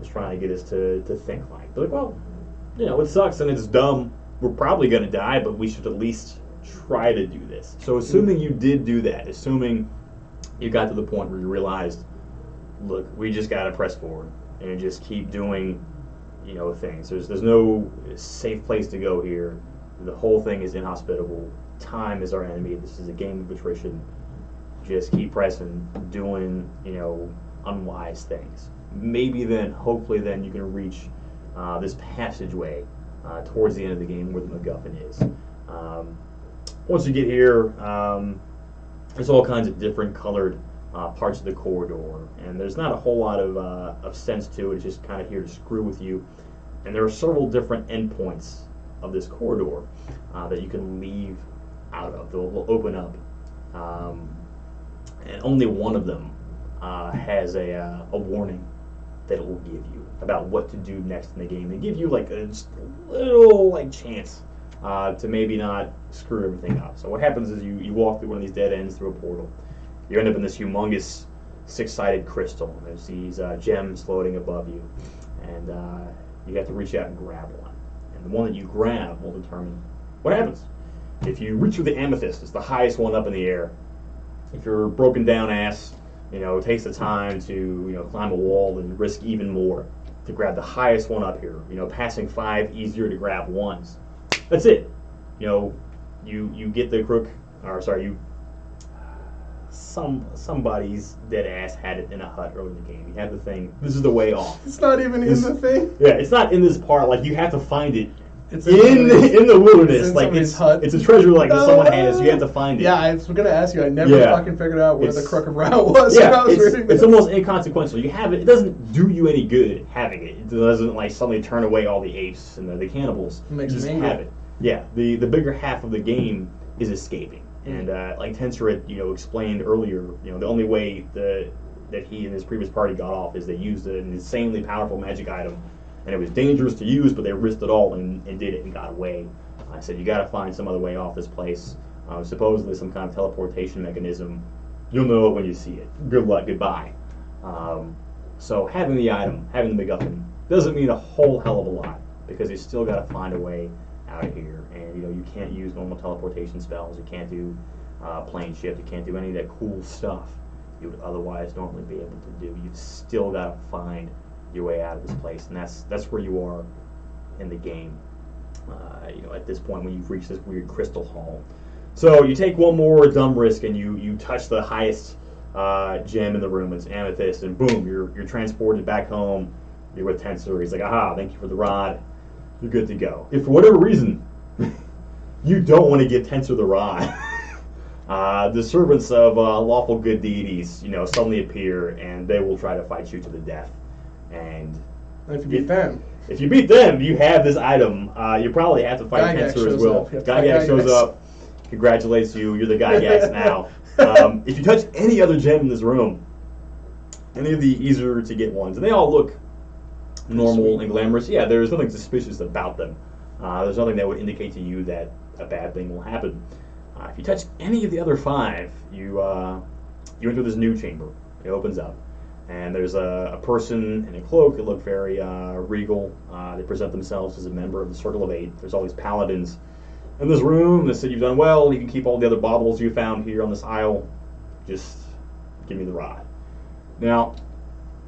S2: is trying to get us to think like. They're like, well, it sucks and it's dumb. We're probably going to die, but we should at least try to do this. So assuming you did do that, assuming you got to the point where you realized, look, we just got to press forward and just keep doing things. There's no safe place to go here. The whole thing is inhospitable. Time is our enemy. This is a game of attrition. Just keep pressing, doing, unwise things. Maybe then, hopefully then, you can reach this passageway towards the end of the game where the MacGuffin is. Once you get here, there's all kinds of different colored parts of the corridor, and there's not a whole lot of sense to it. It's just kind of here to screw with you. And there are several different endpoints of this corridor that you can leave out of. They'll open up, and only one of them has a warning that it will give you about what to do next in the game. They give you just a little chance to maybe not screw everything up. So what happens is you walk through one of these dead ends through a portal. You end up in this humongous 6-sided crystal. There's these gems floating above you, and you have to reach out and grab one. And the one that you grab will determine what happens. If you reach for the amethyst, it's the highest one up in the air. If you're broken down ass, it takes the time to climb a wall and risk even more to grab the highest one up here. Passing 5 easier to grab ones. That's it. You get the crook, or sorry, somebody's dead ass had it in a hut early in the game. You have the thing. This is the way off.
S1: It's not even in the thing.
S2: Yeah, it's not in this part. You have to find it
S1: It's
S2: in the wilderness.
S1: It's in
S2: Like
S1: somebody's hut.
S2: it's a treasure like that someone has. You have to find it.
S1: Yeah, I was gonna ask you. I never fucking figured out where the crooked route was.
S2: Yeah,
S1: when I was reading
S2: it's
S1: this.
S2: almost inconsequential. You have it. It doesn't do you any good having it. It doesn't like suddenly turn away all the apes and the cannibals.
S1: Makes
S2: you just
S1: me
S2: have it. Yeah, the bigger half of the game is escaping. And like Tensor had, explained earlier, the only way that he and his previous party got off is they used an insanely powerful magic item, and it was dangerous to use, but they risked it all and did it and got away. I said, you got to find some other way off this place. Supposedly some kind of teleportation mechanism. You'll know it when you see it. Good luck, goodbye. So having the item, having the MacGuffin, doesn't mean a whole hell of a lot, because you still got to find a way out of here. And you can't use normal teleportation spells. You can't do plane shift. You can't do any of that cool stuff you would otherwise normally be able to do. You've still got to find your way out of this place, and that's where you are in the game. At this point when you've reached this weird crystal hall. So you take one more dumb risk and you touch the highest gem in the room. It's amethyst, and boom, you're transported back home. You're with Tensor. He's like, aha, thank you for the rod. You're good to go. If for whatever reason you don't want to give Tensor the rod, the servants of lawful good deities, suddenly appear, and they will try to fight you to the death. And
S1: if you beat them.
S2: If you beat them, you have this item. You probably have to fight
S1: Gygax
S2: Tensor as well.
S1: Gygax
S2: shows up, congratulates you. You're the Gygax now. If you touch any other gem in this room, any of the easier to get ones, and they all look normal and glamorous. Yeah, there's nothing suspicious about them. There's nothing that would indicate to you that a bad thing will happen. If you touch any of the other 5, you enter this new chamber. It opens up. And there's a person in a cloak. They look very regal. They present themselves as a member of the Circle of 8. There's all these paladins in this room. They said, you've done well. You can keep all the other baubles you found here on this aisle. Just give me the rod. Now,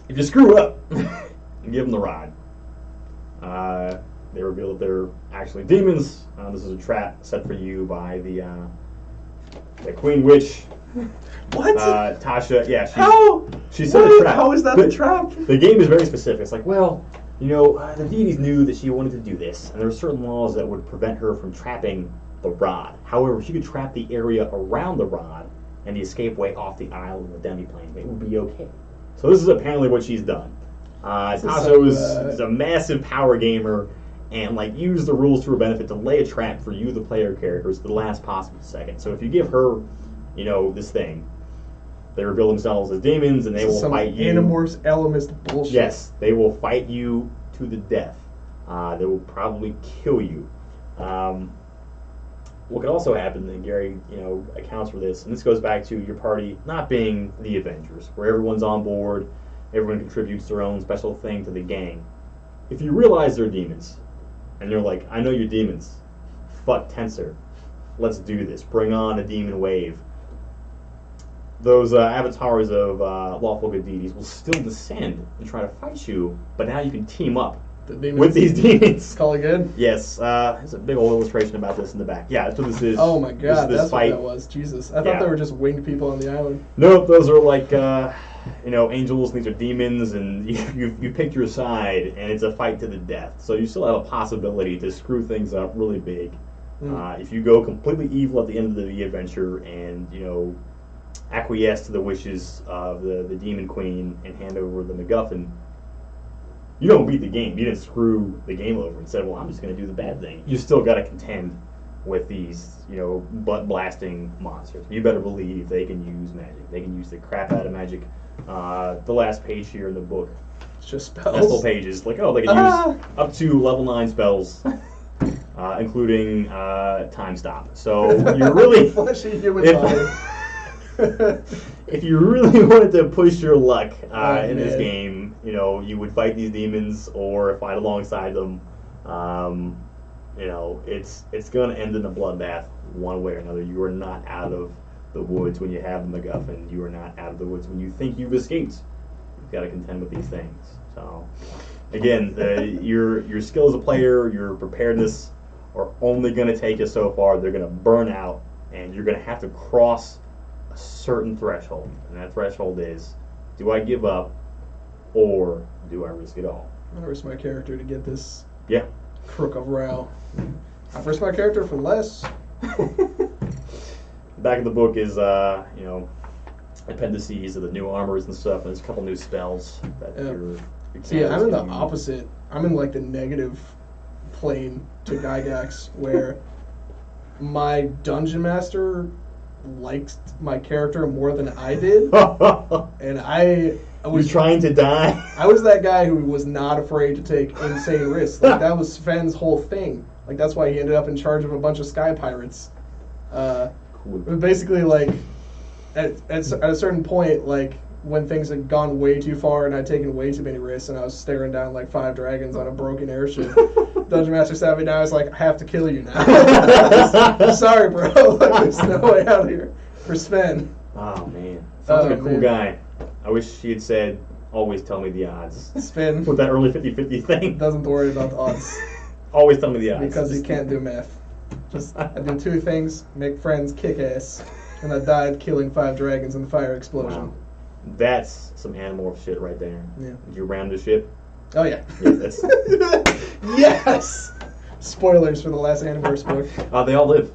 S2: if you screw up and give them the rod, they reveal that they're actually demons. This is a trap set for you by the Queen Witch.
S1: What?
S2: Tasha, yeah. She set
S1: What?
S2: a trap.
S1: How is that the trap?
S2: The game is very specific. It's like, well, the deities knew that she wanted to do this, and there were certain laws that would prevent her from trapping the rod. However, she could trap the area around the rod and the escape way off the aisle of the demiplane. It would be okay. So this is apparently what she's done. Tasha is a massive power gamer, and used the rules to her benefit to lay a trap for you, the player characters, at the last possible second. So if you give her, this thing, they reveal themselves as demons, and they will fight you.
S1: Animorphs, elemist bullshit.
S2: Yes, they will fight you to the death. They will probably kill you. What could also happen, and Gary, accounts for this, and this goes back to your party not being the Avengers, where everyone's on board, everyone contributes their own special thing to the gang. If you realize they're demons, and you're like, I know you're demons, fuck Tensor, let's do this, bring on a demon wave. Those avatars of lawful good deities will still descend and try to fight you, but now you can team up with these demons.
S1: Call it good?
S2: Yes. There's a big old illustration about this in the back. Yeah, that's what this is.
S1: Oh my god, that's
S2: fight.
S1: what that was. Jesus. I thought they were just winged people on the island.
S2: Nope, those are like, angels, and these are demons, and you picked your side, and it's a fight to the death. So you still have a possibility to screw things up really big. If you go completely evil at the end of the adventure and, acquiesce to the wishes of the demon queen and hand over the MacGuffin, you don't beat the game. You didn't screw the game over and said, well, I'm just going to do the bad thing. You still got to contend with these, butt-blasting monsters. You better believe they can use magic. They can use the crap out of magic. The last page here in the book.
S1: It's just spells.
S2: Multiple pages. They can use up to level 9 spells, including time stop. So you really...
S1: Fleshy human body.
S2: If you really wanted to push your luck in this game, you would fight these demons or fight alongside them. It's going to end in a bloodbath one way or another. You are not out of the woods when you have the MacGuffin. You are not out of the woods when you think you've escaped. You've got to contend with these things. So, again, your skill as a player, your preparedness are only going to take you so far. They're going to burn out, and you're going to have to cross a certain threshold, and that threshold is, do I give up or do I risk it all?
S1: I'm gonna risk my character to get this
S2: Yeah.
S1: Crook of Rao. I first my character for less.
S2: Back of the book is, appendices of the new armors and stuff, and there's a couple new spells that you're
S1: See, I'm in the opposite. I'm in like the negative plane to Gygax, where my dungeon master liked my character more than I did, and I was
S2: trying to die.
S1: I was that guy who was not afraid to take insane risks. Like that was Sven's whole thing. Like that's why he ended up in charge of a bunch of sky pirates.
S2: Cool.
S1: Basically, like at a certain point, like when things had gone way too far and I'd taken way too many risks, and I was staring down like 5 dragons on a broken airship. Dungeon Master sat me down. I was like, I have to kill you now. I'm sorry, bro. Like, there's no way out of here for Sven.
S2: Oh man, sounds like a cool guy. I wish she had said, "Always tell me the odds."
S1: Sven
S2: with that early 50-50 thing.
S1: Doesn't worry about the odds.
S2: Always tell me the odds.
S1: Because he can't do math. Just I do 2 things: make friends, kick ass, and I died killing 5 dragons in the fire explosion.
S2: Wow. That's some Animorph shit right there.
S1: Yeah.
S2: Did you ram the ship?
S1: Oh yeah.
S2: Yeah, that's...
S1: Yes. Spoilers for the last Animorphs book.
S2: They all live.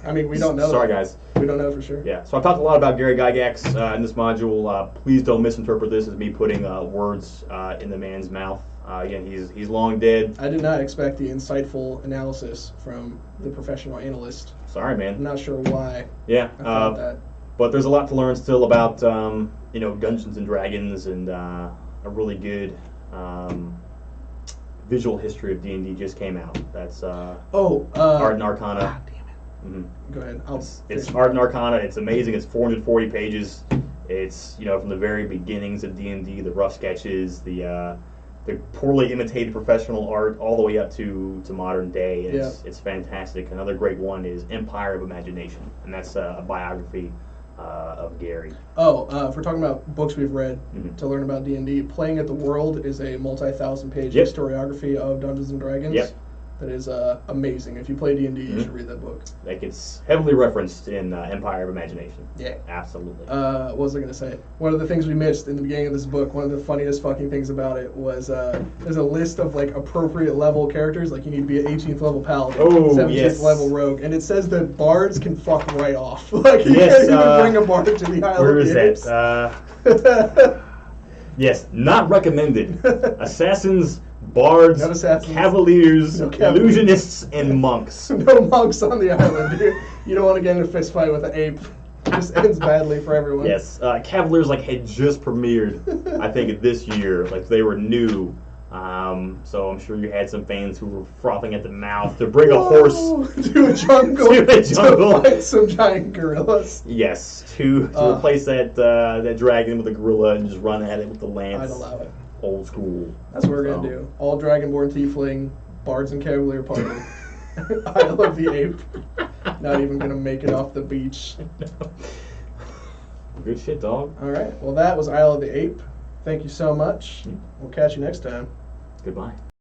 S1: I mean, we don't know.
S2: Sorry, guys.
S1: We don't know for sure.
S2: Yeah. So I've talked a lot about Gary Gygax in this module. Please don't misinterpret this as me putting words in the man's mouth. Again, he's long dead.
S1: I did not expect the insightful analysis from the professional analyst.
S2: Sorry, man.
S1: I'm not sure why.
S2: Yeah.
S1: I thought that.
S2: But there's a lot to learn still about Dungeons and Dragons, and a really good visual history of D&D just came out. That's Art and Arcana.
S1: God damn it.
S2: Mm-hmm.
S1: Go ahead.
S2: It's Art and Arcana. It's amazing. It's 440 pages. It's from the very beginnings of D&D, the rough sketches, the poorly imitated professional art, all the way up to modern day. And it's fantastic. Another great one is Empire of Imagination, and that's a biography of Gary.
S1: If we're talking about books we've read to learn about D&D, Playing at the World is a multi-thousand-page historiography of Dungeons and Dragons.
S2: Yep.
S1: That is amazing. If you play D&D, you should read that book.
S2: Like it's heavily referenced in Empire of Imagination.
S1: Yeah.
S2: Absolutely.
S1: What was I going to say? One of the things we missed in the beginning of this book, one of the funniest fucking things about it was there's a list of like appropriate level characters. Like you need to be an 18th level paladin, 17th level rogue, and it says that bards can fuck right off. Like you can't even bring a bard to the Isle
S2: where
S1: of
S2: is
S1: Apes.
S2: that? Yes, not recommended. Assassins, bards, cavaliers, illusionists, and monks.
S1: No monks on the island, dude. You don't want to get in a fist fight with an ape. It just ends badly for everyone.
S2: Yes, Cavaliers had just premiered, I think, this year. Like they were new. So I'm sure you had some fans who were frothing at the mouth to bring a horse
S1: to a jungle to fight some giant gorillas.
S2: Yes, to replace that dragon with a gorilla and just run at it with the lance.
S1: I'd allow it.
S2: Old school.
S1: That's what we're gonna do. All Dragonborn Tiefling, Bards and Cavalier party. Isle of the Ape. Not even gonna make it off the beach.
S2: Good shit, dog.
S1: Alright, well that was Isle of the Ape. Thank you so much. We'll catch you next time.
S2: Goodbye.